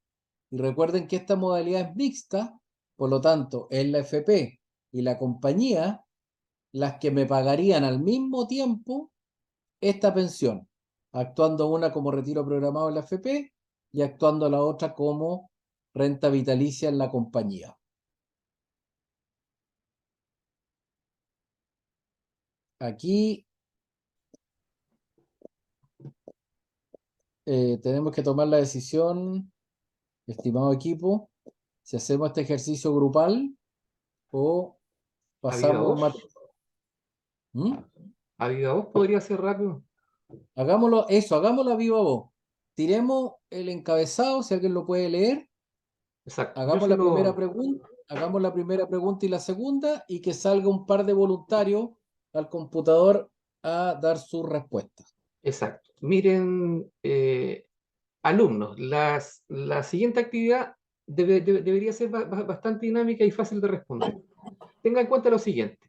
Y recuerden que esta modalidad es mixta, por lo tanto es la AFP y la compañía las que me pagarían al mismo tiempo esta pensión, actuando una como retiro programado en la AFP y actuando la otra como renta vitalicia en la compañía. Aquí tenemos que tomar la decisión, estimado equipo, si hacemos este ejercicio grupal o ¿A viva pasamos voz? ¿Mm? ¿A viva voz podría ser rápido? Hagámoslo, eso, hagámoslo a viva voz. Tiremos el encabezado, si alguien lo puede leer. Exacto. Hagamos la primera pregunta y la segunda, y que salga un par de voluntarios al computador a dar sus respuestas. Exacto. Miren, alumnos, la siguiente actividad debería ser bastante dinámica y fácil de responder. Tenga en cuenta lo siguiente.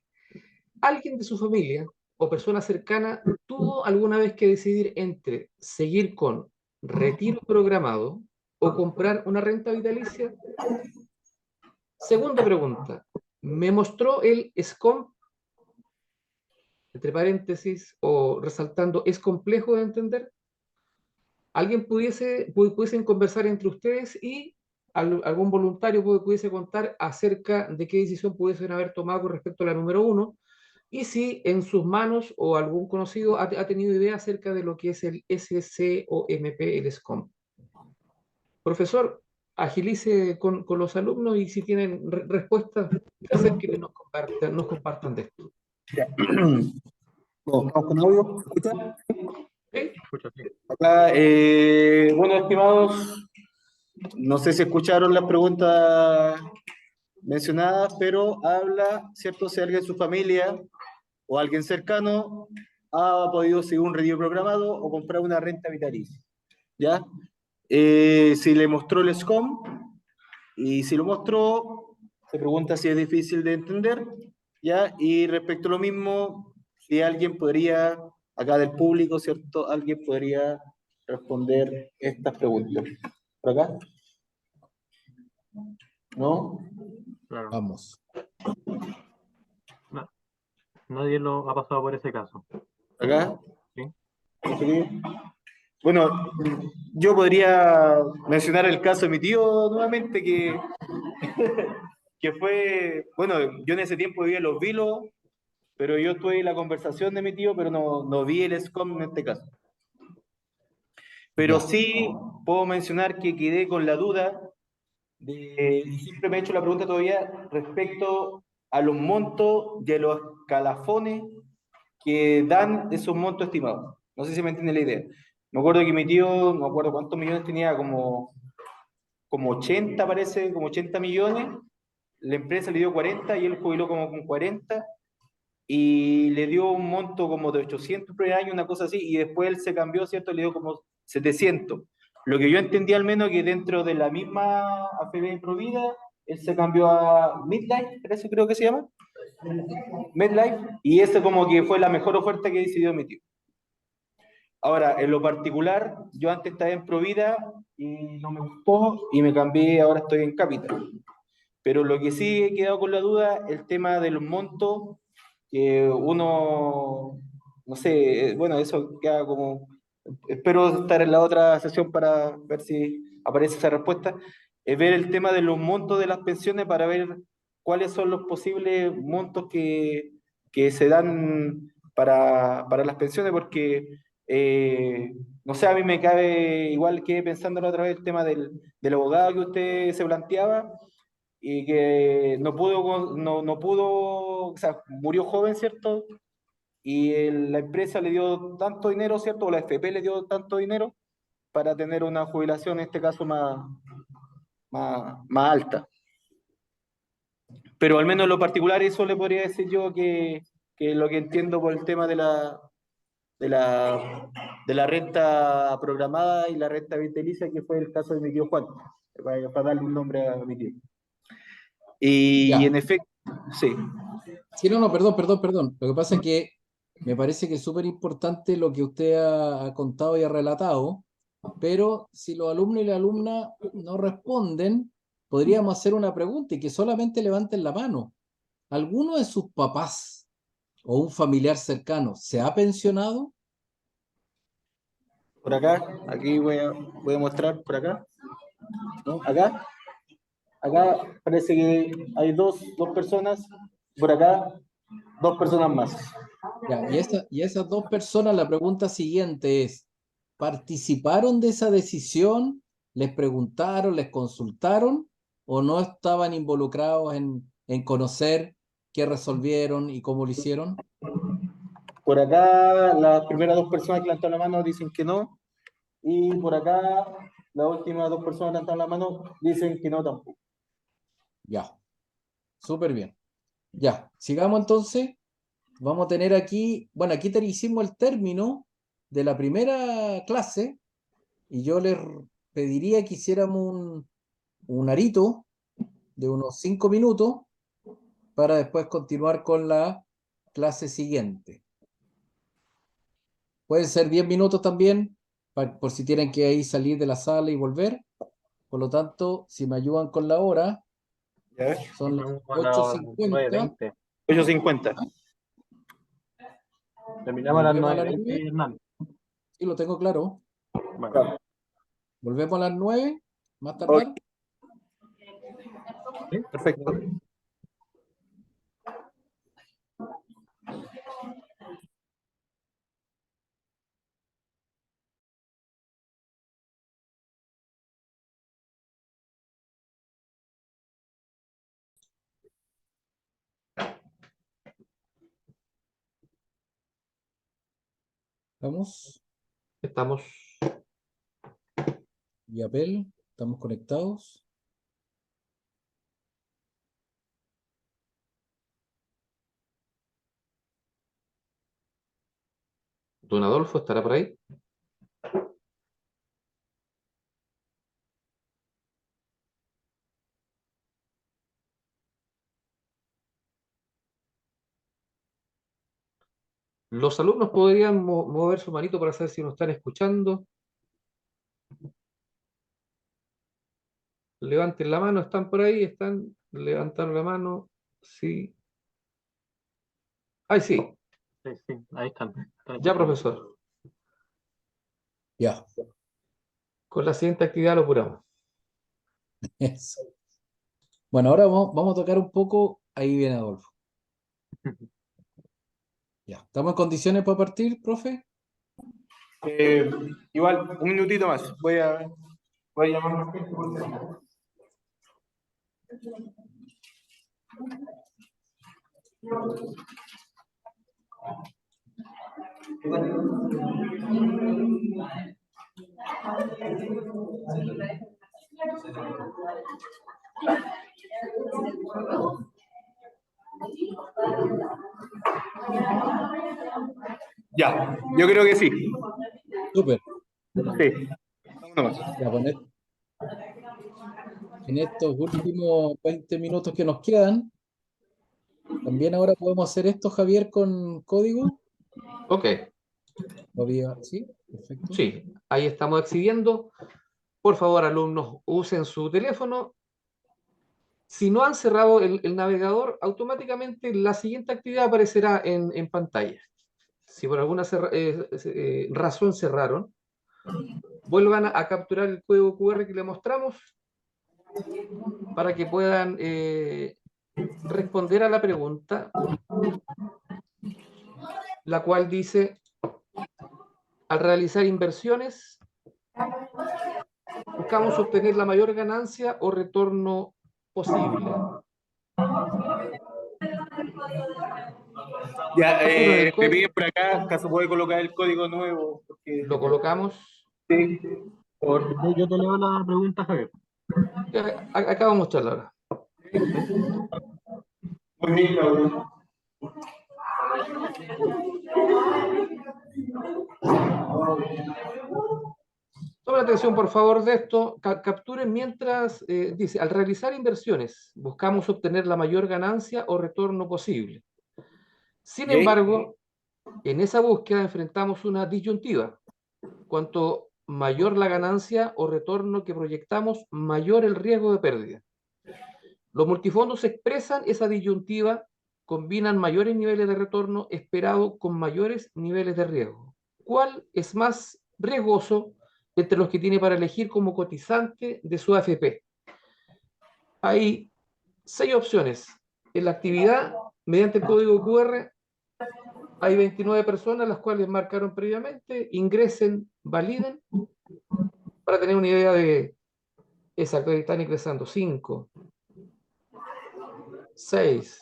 ¿Alguien de su familia o persona cercana tuvo alguna vez que decidir entre seguir con retiro programado o comprar una renta vitalicia? Segunda pregunta. ¿Me mostró el SCOM, entre paréntesis, o resaltando, es complejo de entender? ¿Alguien pudiesen conversar entre ustedes y algún voluntario pudiese contar acerca de qué decisión pudiesen haber tomado con respecto a la número 1? Y si en sus manos o algún conocido ha tenido idea acerca de lo que es el SCOMP, el SCOM. Profesor, agilice con los alumnos y si tienen respuestas, hacer que nos compartan de esto. ¿Vamos con audio? ¿Escucha? ¿Sí? Escucha, sí. Acá, bueno, estimados, no sé si escucharon las preguntas mencionadas, pero habla, ¿cierto? Si alguien de su familia o alguien cercano ha podido seguir un retiro programado o comprar una renta vitalicia, ¿ya? Si le mostró el SCOM, y si lo mostró, se pregunta si es difícil de entender, ¿ya? Y respecto a lo mismo, si alguien podría, acá del público, ¿cierto? Alguien podría responder estas preguntas. ¿Por acá? ¿No? Claro. Vamos. No, nadie lo ha pasado por ese caso. ¿Acá? ¿Sí? ¿Sí? Bueno, yo podría mencionar el caso de mi tío nuevamente, que que fue, bueno, yo en ese tiempo vivía en Los Vilos, pero yo tuve la conversación de mi tío, pero no vi el SCOM en este caso. Pero Ya. sí puedo mencionar que quedé con la duda y siempre me he hecho la pregunta todavía respecto a los montos de los escalafones que dan esos montos estimados. No sé si me entiende la idea. Me acuerdo que mi tío, no me acuerdo cuántos millones tenía, como 80 parece, como 80 millones. La empresa le dio 40 y él jubiló como con 40 y le dio un monto como de 800 por año, una cosa así, y después él se cambió, ¿cierto? Le dio como 700. Lo que yo entendí al menos que dentro de la misma AFB Provida, él se cambió a Midlife, eso creo que se llama, MedLife, y ese como que fue la mejor oferta que decidió mi tío. Ahora, en lo particular, yo antes estaba en Provida y no me gustó y me cambié, ahora estoy en Capital. Pero lo que sí he quedado con la duda, el tema de los montos, que uno, no sé, bueno, eso queda como, espero estar en la otra sesión para ver si aparece esa respuesta, es ver el tema de los montos de las pensiones para ver cuáles son los posibles montos que se dan para las pensiones, porque, no sé, a mí me cabe, igual que pensando la otra vez el tema del abogado que usted se planteaba, y que no pudo, o sea, murió joven, ¿cierto? Y la empresa le dio tanto dinero, ¿cierto? O la FP le dio tanto dinero para tener una jubilación, en este caso, más alta. Pero al menos en lo particular, eso le podría decir yo que lo que entiendo por el tema de la, de la renta programada y la renta vitalicia, que fue el caso de mi tío Juan, para darle un nombre a mi tío. Y Ya. en efecto, sí. Sí, no, no, perdón, perdón, perdón. Lo que pasa es que me parece que es súper importante lo que usted ha contado y ha relatado, pero si los alumnos y las alumnas no responden, podríamos hacer una pregunta y que solamente levanten la mano. ¿Alguno de sus papás o un familiar cercano se ha pensionado? Por acá, aquí voy a mostrar por acá, ¿no? Acá parece que hay dos personas, por acá, dos personas más. Ya, y esas dos personas, la pregunta siguiente es, ¿participaron de esa decisión? ¿Les preguntaron, les consultaron o no estaban involucrados en conocer qué resolvieron y cómo lo hicieron? Por acá, las primeras dos personas que levantaron la mano dicen que no, y por acá, las últimas dos personas que levantaron la mano dicen que no tampoco. Ya, súper bien. Ya, sigamos entonces. Vamos a tener aquí, bueno, aquí hicimos el término de la primera clase y yo les pediría que hiciéramos un arito de unos 5 minutos para después continuar con la clase siguiente. Pueden ser 10 minutos también, por si tienen que ahí salir de la sala y volver. Por lo tanto, si me ayudan con la hora, ¿Ya? son las Terminamos a las 8:50. 9:20. 8:50. Terminamos a las Volvemos a nueve las veinte 9. Hernán. Sí, lo tengo claro. Bueno, Volvemos a las 9, más Ok, tardar. ¿sí? perfecto. Vamos. Estamos. Y Apple, estamos conectados. Don Adolfo estará por ahí. Los alumnos podrían mover su manito para saber si nos están escuchando. Levanten la mano, ¿están por ahí? ¿Están? Levantaron la mano. Sí. Ay, sí. Sí, sí, ahí están. Ya, profesor. Ya. Con la siguiente actividad lo curamos. Eso. Bueno, ahora vamos a tocar un poco, ahí viene Adolfo. Ya, ¿estamos en condiciones para partir, profe? Igual, un minutito más. Voy a llamar. Ya, yo creo que sí. Súper. Sí. Vámonos. Ya, en estos últimos 20 minutos que nos quedan, también ahora podemos hacer esto, Javier, con código. Ok, ¿Sí? Perfecto. sí, ahí estamos exhibiendo. Por favor, alumnos, usen su teléfono. Si no han cerrado el navegador, automáticamente la siguiente actividad aparecerá en pantalla. Si por alguna razón cerraron, vuelvan a capturar el código QR que le mostramos para que puedan responder a la pregunta, la cual dice, al realizar inversiones, buscamos obtener la mayor ganancia o retorno posible. Ya, Capturen el me código, piden por acá, ¿acaso puede colocar el código nuevo? Porque, lo colocamos. sí, Yo te leo la pregunta, Javier. Acá vamos a mostrarla ahora. ¿Sí? muy bien, Claudio. Tomen atención, por favor, de esto. Capturen mientras dice, al realizar inversiones, buscamos obtener la mayor ganancia o retorno posible. Sin Ok. embargo, en esa búsqueda enfrentamos una disyuntiva. Cuanto mayor la ganancia o retorno que proyectamos, mayor el riesgo de pérdida. Los multifondos expresan esa disyuntiva, combinan mayores niveles de retorno esperado con mayores niveles de riesgo. ¿Cuál es más riesgoso entre los que tiene para elegir como cotizante de su AFP? Hay 6 opciones. En la actividad, mediante el código QR, hay 29 personas las cuales marcaron previamente, ingresen, validen, para tener una idea de exacto, están ingresando 5, 6,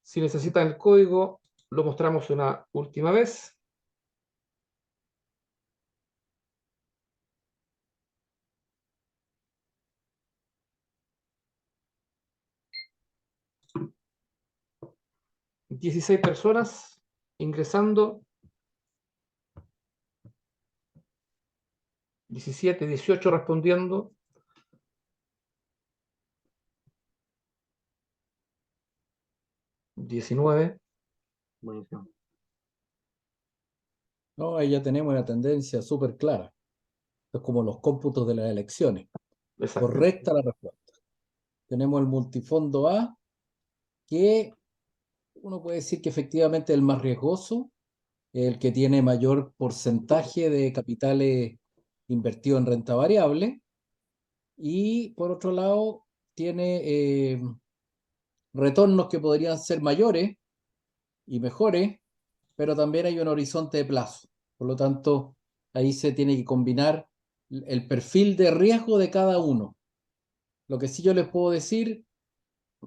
si necesitan el código, lo mostramos una última vez. $16 personas ingresando, 17, 18 respondiendo, 19. Buenísimo. No, ahí ya tenemos una tendencia súper clara. Es como los cómputos de las elecciones. Exacto. Correcta la respuesta. Tenemos el multifondo A, que uno puede decir que efectivamente es el más riesgoso, el que tiene mayor porcentaje de capitales invertidos en renta variable, y por otro lado tiene retornos que podrían ser mayores y mejores, pero también hay un horizonte de plazo. Por lo tanto, ahí se tiene que combinar el perfil de riesgo de cada uno. Lo que sí yo les puedo decir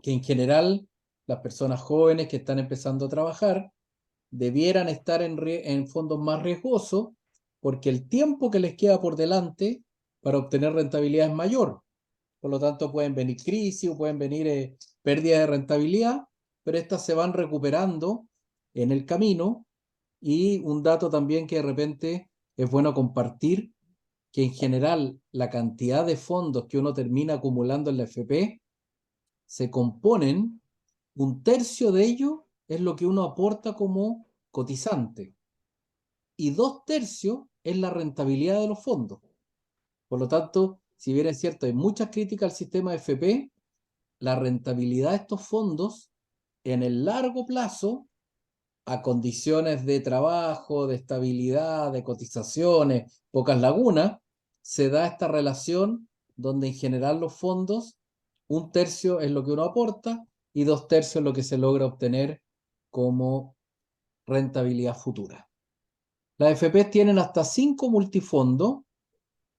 que en general las personas jóvenes que están empezando a trabajar debieran estar en fondos más riesgosos porque el tiempo que les queda por delante para obtener rentabilidad es mayor. Por lo tanto, pueden venir crisis o pueden venir pérdidas de rentabilidad, pero estas se van recuperando en el camino. Y un dato también que de repente es bueno compartir, que en general la cantidad de fondos que uno termina acumulando en la FP se componen, un tercio de ello es lo que uno aporta como cotizante y 2/3 es la rentabilidad de los fondos. Por lo tanto, si bien es cierto, hay muchas críticas al sistema FP, la rentabilidad de estos fondos en el largo plazo, a condiciones de trabajo, de estabilidad, de cotizaciones, pocas lagunas, se da esta relación donde en general los fondos, 1/3 es lo que uno aporta y 2/3 es lo que se logra obtener como rentabilidad futura. Las FP tienen hasta 5 multifondos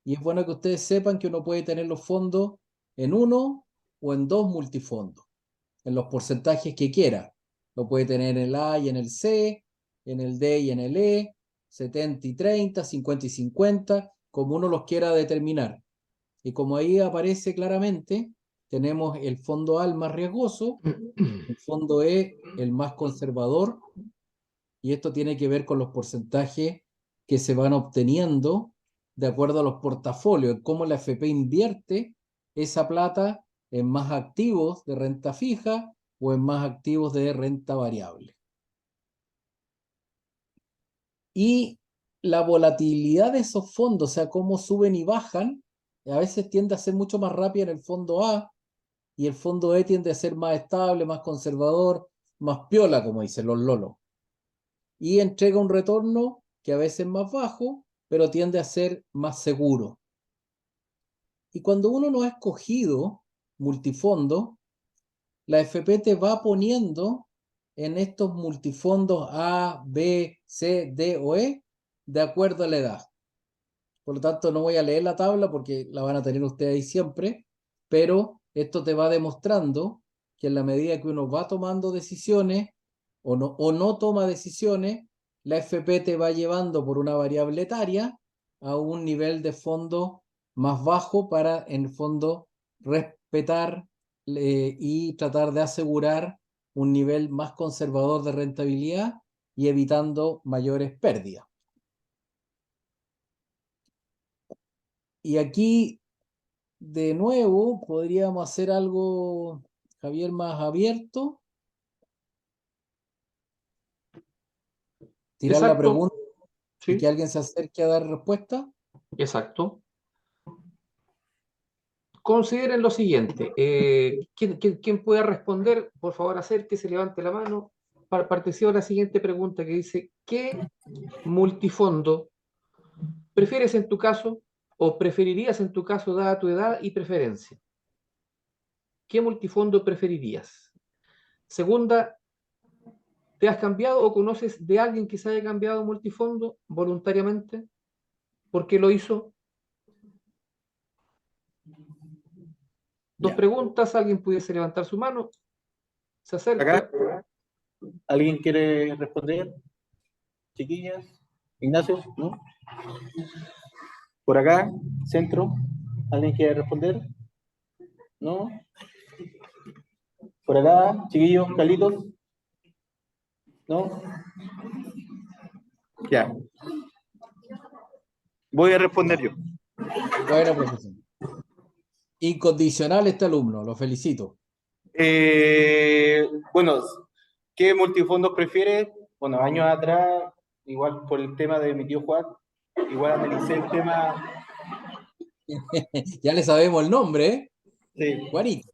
y es bueno que ustedes sepan que uno puede tener los fondos en 1 o en 2 multifondos, en los porcentajes que quiera. Lo puede tener en el A y en el C, en el D y en el E, 70 y 30, 50 y 50, como uno los quiera determinar. Y como ahí aparece claramente, tenemos el fondo A el más riesgoso, el fondo E el más conservador, y esto tiene que ver con los porcentajes que se van obteniendo de acuerdo a los portafolios, cómo la FP invierte esa plata en más activos de renta fija o en más activos de renta variable. Y la volatilidad de esos fondos, o sea, cómo suben y bajan, a veces tiende a ser mucho más rápida en el fondo A y el fondo E tiende a ser más estable, más conservador, más piola, como dicen los lolos. Y entrega un retorno que a veces es más bajo, pero tiende a ser más seguro. Y cuando uno no ha escogido multifondo, la FP te va poniendo en estos multifondos A, B, C, D o E de acuerdo a la edad. Por lo tanto, no voy a leer la tabla porque la van a tener ustedes ahí siempre, pero esto te va demostrando que en la medida que uno va tomando decisiones o no toma decisiones, la FP te va llevando por una variable etaria a un nivel de fondo más bajo para, en el fondo, respetar y tratar de asegurar un nivel más conservador de rentabilidad y evitando mayores pérdidas. Y aquí, de nuevo, podríamos hacer algo, Javier, más abierto. Tirar la Exacto. pregunta y Sí, que alguien se acerque a dar respuesta. exacto. Consideren lo siguiente. ¿Quién pueda responder? Por favor, acérquese, levante la mano. Participa en la siguiente pregunta que dice: ¿qué multifondo prefieres en tu caso o preferirías en tu caso dada tu edad y preferencia? ¿Qué multifondo preferirías? Segunda, ¿te has cambiado o conoces de alguien que se haya cambiado multifondo voluntariamente? ¿Por qué lo hizo? Dos Ya. preguntas, alguien pudiese levantar su mano, se Acá, acerca. ¿alguien quiere responder? Chiquillas. Ignacio, ¿no? Por acá, centro. ¿Alguien quiere responder? ¿No? Por acá, chiquillos, Calitos. ¿No? Ya. Voy a responder yo. Bueno, profesor. Incondicional este alumno, lo felicito. Bueno, ¿qué multifondos prefiere? Bueno, años atrás, igual por el tema de mi tío Juan, igual analicé el tema. Ya le sabemos el nombre, ¿eh? Sí. Juanito.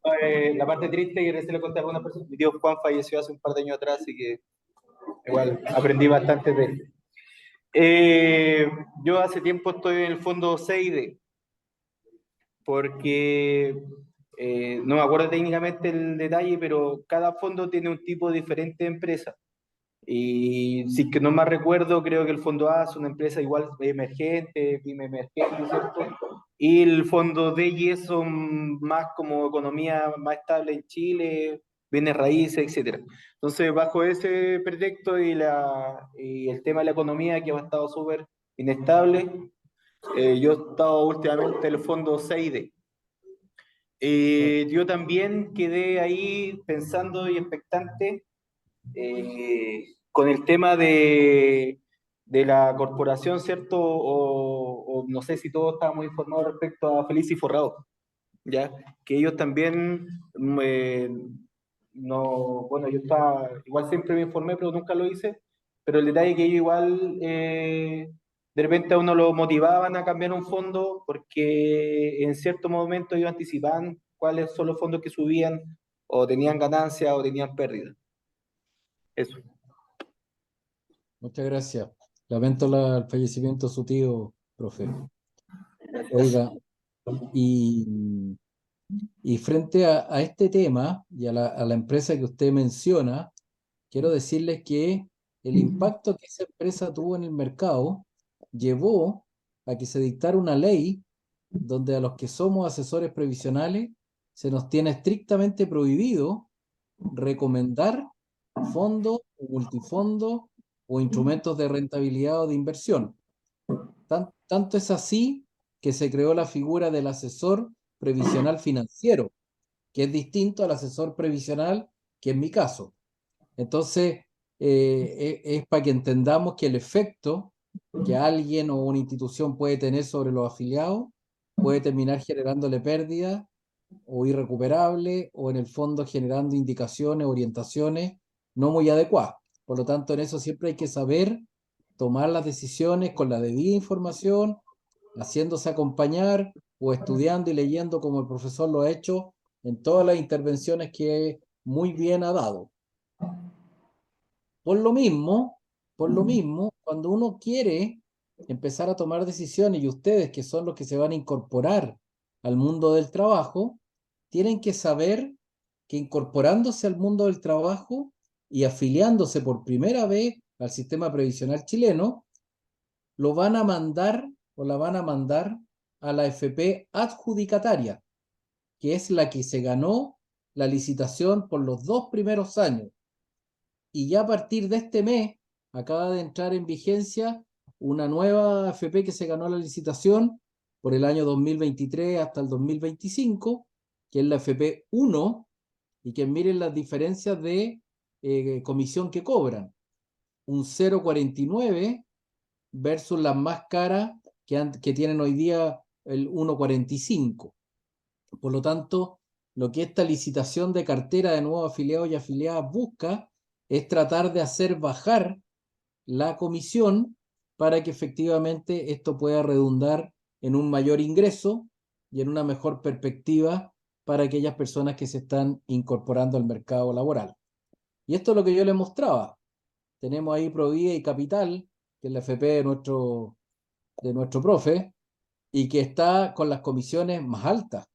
La parte triste que recién le conté a algunas personas, mi tío Juan falleció hace un par de años atrás, así que igual aprendí bastante de él. Yo hace tiempo estoy en el fondo 6D, porque no me acuerdo técnicamente el detalle, pero cada fondo tiene un tipo diferente de empresa. Y si que no más recuerdo, creo que el fondo A es una empresa igual emergente, pyme emergente, ¿cierto? Y el fondo D y E son más como economía más estable en Chile, bienes raíces, etcétera. Entonces, bajo ese pretexto y el tema de la economía que ha estado súper inestable, yo he estado últimamente en el fondo 6D. Yo también quedé ahí pensando y expectante con el tema de la corporación, ¿cierto? O no sé si todos estábamos informados respecto a Feliz y Forrado, ¿ya? Que ellos también, no, bueno, yo estaba, igual siempre me informé, pero nunca lo hice, pero el detalle es que ellos igual, de repente a uno lo motivaban a cambiar un fondo porque en cierto momento ellos anticipaban cuáles son los fondos que subían o tenían ganancias o tenían pérdidas. Eso. Muchas gracias. Lamento el fallecimiento de su tío, profe. Oiga, y, y frente a este tema y a la empresa que usted menciona, quiero decirles que el impacto que esa empresa tuvo en el mercado llevó a que se dictara una ley donde a los que somos asesores previsionales se nos tiene estrictamente prohibido recomendar fondos o multifondos o instrumentos de rentabilidad o de inversión. Tanto es así que se creó la figura del asesor previsional financiero, que es distinto al asesor previsional, que es mi caso. Entonces, es para que entendamos que el efecto que alguien o una institución puede tener sobre los afiliados puede terminar generándole pérdida o irrecuperable o en el fondo generando indicaciones, orientaciones no muy adecuadas. Por lo tanto, en eso siempre hay que saber tomar las decisiones con la debida información, haciéndose acompañar o estudiando y leyendo como el profesor lo ha hecho en todas las intervenciones que muy bien ha dado. Por lo mismo, cuando uno quiere empezar a tomar decisiones y ustedes, que son los que se van a incorporar al mundo del trabajo, tienen que saber que incorporándose al mundo del trabajo y afiliándose por primera vez al sistema previsional chileno, lo van a mandar o la van a mandar a la FP adjudicataria, que es la que se ganó la licitación por los 2 primeros años. Y ya a partir de este mes acaba de entrar en vigencia una nueva FP que se ganó la licitación por el año 2023 hasta el 2025, que es la FP 1, y que miren las diferencias de comisión que cobran. Un 0,49 versus las más caras que tienen hoy día el 1,45. Por lo tanto, lo que esta licitación de cartera de nuevos afiliados y afiliadas busca es tratar de hacer bajar la comisión para que efectivamente esto pueda redundar en un mayor ingreso y en una mejor perspectiva para aquellas personas que se están incorporando al mercado laboral. Y esto es lo que yo les mostraba. Tenemos ahí Provida y Capital, que es la FP de nuestro profe, y que está con las comisiones más altas,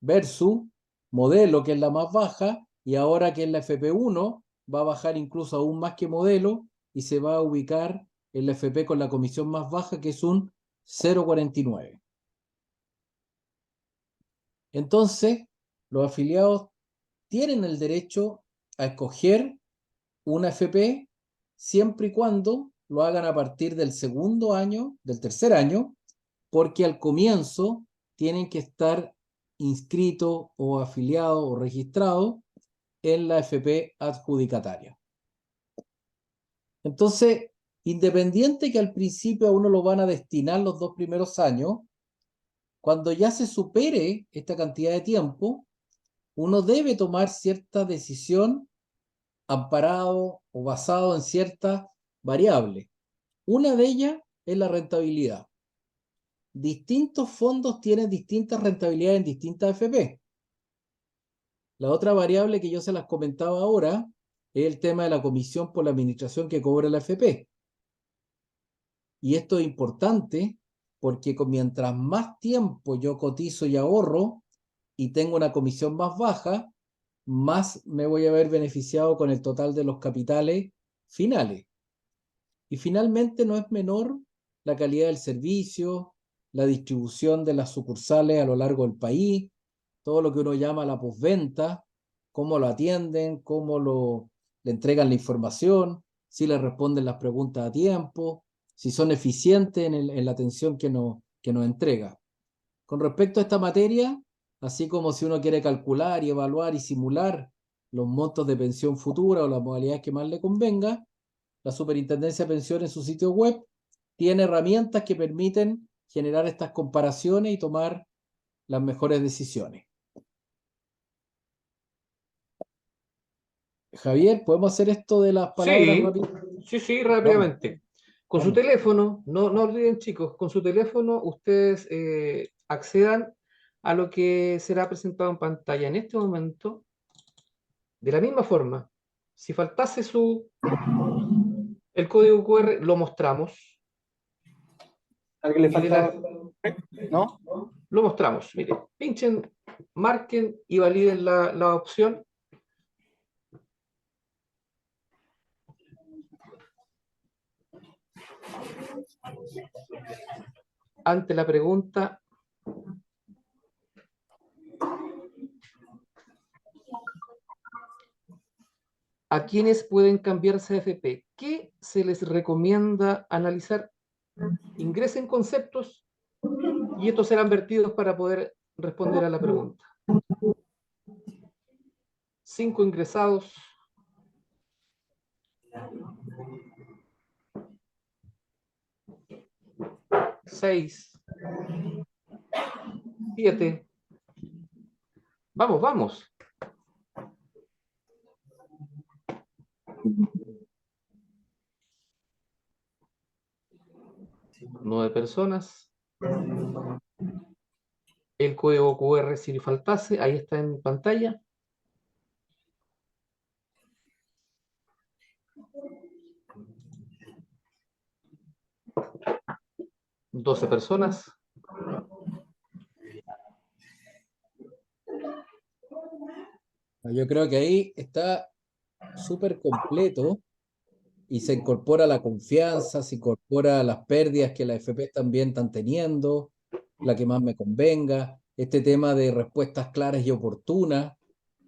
versus Modelo, que es la más baja, y ahora que es la FP1, va a bajar incluso aún más que Modelo y se va a ubicar en la FP con la comisión más baja, que es un 0,49. Entonces, los afiliados tienen el derecho a escoger una FP siempre y cuando lo hagan a partir del segundo año, del tercer año, porque al comienzo tienen que estar inscritos o afiliados o registrados en la FP adjudicataria. Entonces, independiente que al principio a uno lo van a destinar los 2 primeros años, cuando ya se supere esta cantidad de tiempo, uno debe tomar cierta decisión amparado o basado en ciertas variables. Una de ellas es la rentabilidad. Distintos fondos tienen distintas rentabilidades en distintas FP. La otra variable que yo se las comentaba ahora es el tema de la comisión por la administración que cobra la FP. Y esto es importante porque mientras más tiempo yo cotizo y ahorro y tengo una comisión más baja, más me voy a ver beneficiado con el total de los capitales finales. Y finalmente no es menor la calidad del servicio, la distribución de las sucursales a lo largo del país, todo lo que uno llama la postventa, cómo lo atienden, le entregan la información, si le responden las preguntas a tiempo, si son eficientes en la atención que nos entrega. Con respecto a esta materia, así como si uno quiere calcular y evaluar y simular los montos de pensión futura o las modalidades que más le convenga, la Superintendencia de Pensiones en su sitio web tiene herramientas que permiten generar estas comparaciones y tomar las mejores decisiones. Javier, ¿podemos hacer esto de las palabras Sí, rápidas? sí, rápidamente. Con su Vamos. teléfono, no olviden chicos, con su teléfono ustedes accedan a lo que será presentado en pantalla en este momento. De la misma forma, si faltase el código QR, lo mostramos. ¿Alguien le falta? ¿No? Lo mostramos. Mire, pinchen, marquen y validen la opción. Ante la pregunta, ¿a quiénes pueden cambiarse a FP? ¿Qué se les recomienda analizar? Ingresen conceptos y estos serán vertidos para poder responder a la pregunta. 5 ingresados. 6. 7. Vamos, vamos. 9 personas. El código QR, si le faltase, ahí está en pantalla. 12 personas. Yo creo que ahí está súper completo y se incorpora la confianza, se incorpora las pérdidas que las FP también están teniendo, la que más me convenga, este tema de respuestas claras y oportunas.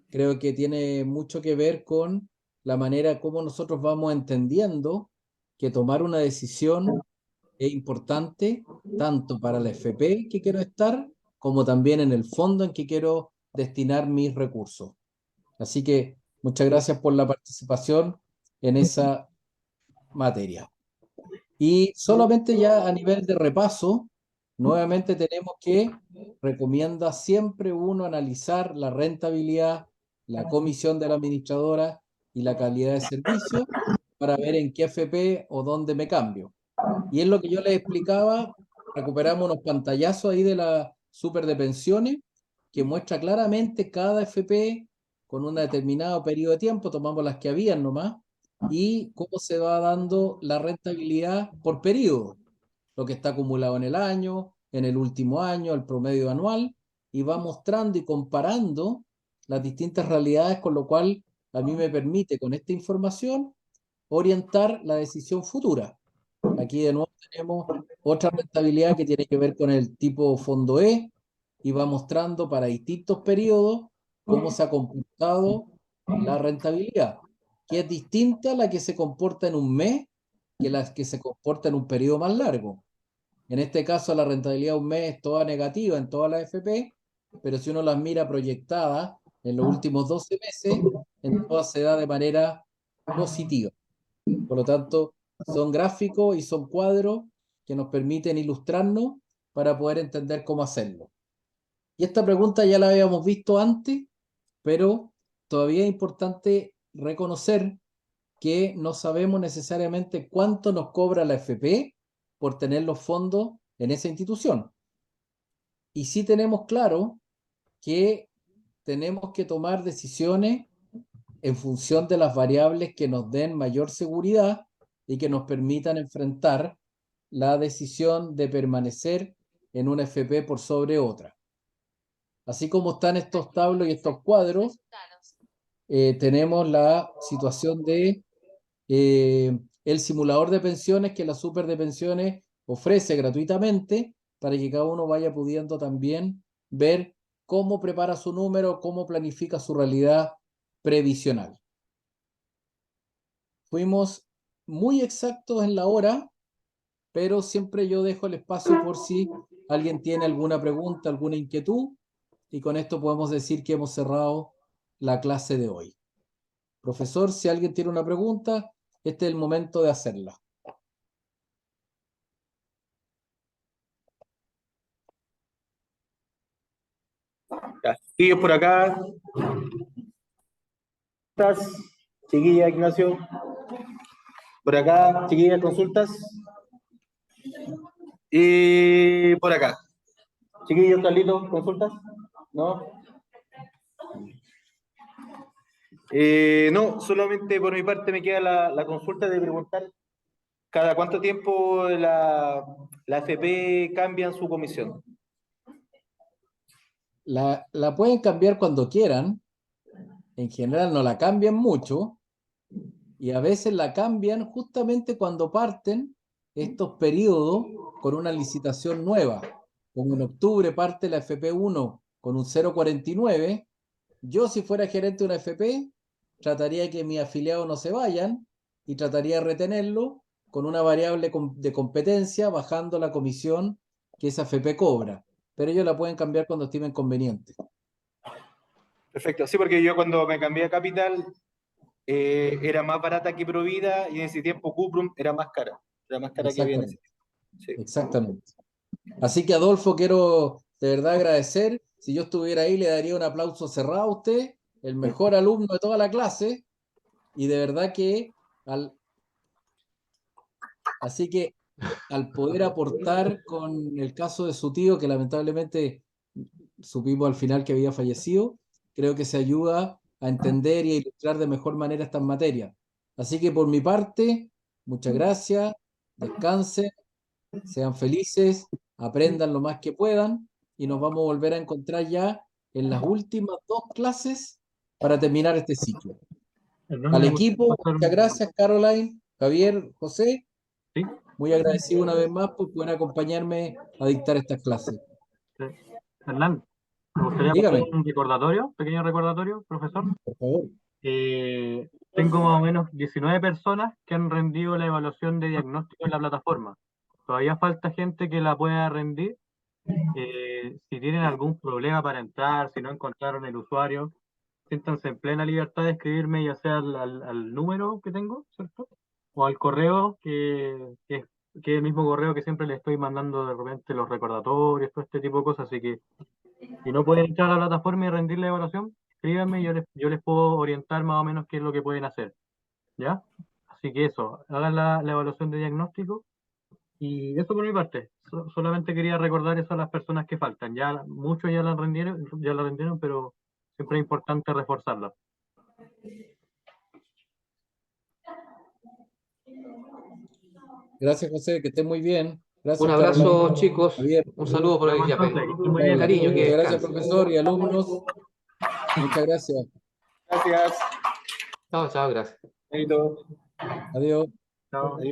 Creo que tiene mucho que ver con la manera como nosotros vamos entendiendo que tomar una decisión es importante tanto para la FP que quiero estar, como también en el fondo en que quiero destinar mis recursos. Así que muchas gracias por la participación en esa materia. Y solamente ya a nivel de repaso, nuevamente tenemos que recomienda siempre uno analizar la rentabilidad, la comisión de la administradora y la calidad de servicio para ver en qué FP o dónde me cambio. Y es lo que yo les explicaba, recuperamos unos pantallazos ahí de la super de pensiones que muestra claramente cada FP con un determinado periodo de tiempo, tomamos las que habían nomás, y cómo se va dando la rentabilidad por periodo, lo que está acumulado en el año, en el último año, el promedio anual, y va mostrando y comparando las distintas realidades, con lo cual a mí me permite con esta información orientar la decisión futura. Aquí de nuevo tenemos otra rentabilidad que tiene que ver con el tipo fondo E y va mostrando para distintos periodos cómo se ha comportado la rentabilidad, que es distinta a la que se comporta en un mes que la que se comporta en un periodo más largo. En este caso, la rentabilidad de un mes es toda negativa en todas las FP, pero si uno las mira proyectadas en los últimos 12 meses, en todas se da de manera positiva. Por lo tanto, son gráficos y son cuadros que nos permiten ilustrarnos para poder entender cómo hacerlo. Y esta pregunta ya la habíamos visto antes, pero todavía es importante reconocer que no sabemos necesariamente cuánto nos cobra la FP por tener los fondos en esa institución. Y sí tenemos claro que tenemos que tomar decisiones en función de las variables que nos den mayor seguridad y que nos permitan enfrentar la decisión de permanecer en una FP por sobre otra. Así como están estos tablos y estos cuadros, tenemos la situación de el simulador de pensiones que la Super de Pensiones ofrece gratuitamente para que cada uno vaya pudiendo también ver cómo prepara su número, cómo planifica su realidad previsional. Fuimos muy exactos en la hora, pero siempre yo dejo el espacio por si alguien tiene alguna pregunta, alguna inquietud, y con esto podemos decir que hemos cerrado la clase de hoy. Profesor, si alguien tiene una pregunta, este es el momento de hacerla. Ya, chiquillos por acá. Chiquilla, Ignacio. Por acá, chiquillas, consultas. Y por acá. Chiquillos, Carlitos, ¿consultas? ¿No? No, solamente por mi parte me queda la consulta de preguntar cada cuánto tiempo la AFP cambia en su comisión. La pueden cambiar cuando quieran, en general no la cambian mucho, y a veces la cambian justamente cuando parten estos periodos con una licitación nueva. Como en octubre parte la FP1 con un 0,49, yo si fuera gerente de una FP, trataría de que mis afiliados no se vayan y trataría de retenerlo con una variable de competencia bajando la comisión que esa FP cobra. Pero ellos la pueden cambiar cuando estimen conveniente. Perfecto, sí, porque yo cuando me cambié a Capital era más barata que Provida y en ese tiempo Cuprum era más cara. Era más cara que bien. Exactamente. Sí. Exactamente. Así que Adolfo, quiero de verdad agradecer. Si yo estuviera ahí, le daría un aplauso cerrado a usted, el mejor alumno de toda la clase, y de verdad que así que al poder aportar con el caso de su tío, que lamentablemente supimos al final que había fallecido, creo que se ayuda a entender y a ilustrar de mejor manera estas materias. Así que por mi parte, muchas gracias, descansen, sean felices, aprendan lo más que puedan y nos vamos a volver a encontrar ya en las últimas 2 clases para terminar este ciclo. Al equipo, muchas gracias, Caroline, Javier, José. Sí. Muy agradecido una vez más por poder acompañarme a dictar estas clases. Sí. Hernán, me gustaría Dígame, pasar un recordatorio, pequeño recordatorio, profesor. por favor. Tengo más o menos 19 personas que han rendido la evaluación de diagnóstico en la plataforma. Todavía falta gente que la pueda rendir. Si tienen algún problema para entrar, si no encontraron el usuario, siéntanse en plena libertad de escribirme, ya sea al número que tengo, ¿cierto? O al correo, que es el mismo correo que siempre le estoy mandando de repente los recordatorios, todo este tipo de cosas. Así que si no pueden entrar a la plataforma y rendir la evaluación, escríbanme y yo les puedo orientar más o menos qué es lo que pueden hacer. ¿Ya? Así que eso, hagan la evaluación de diagnóstico. Y eso por mi parte. Solamente quería recordar eso a las personas que faltan. Ya muchos ya la rendieron, pero siempre es importante reforzarla. Gracias, José, que esté muy bien. Gracias, Un abrazo, Caroline, chicos. Javier. Un saludo por Vamos el IAPEN. entonces, que estén muy Un bien. cariño, que Muchas gracias, descansen. profesor y alumnos. Muchas gracias. Gracias. Chao, chao, gracias. Benito. Adiós. Chao. Adiós.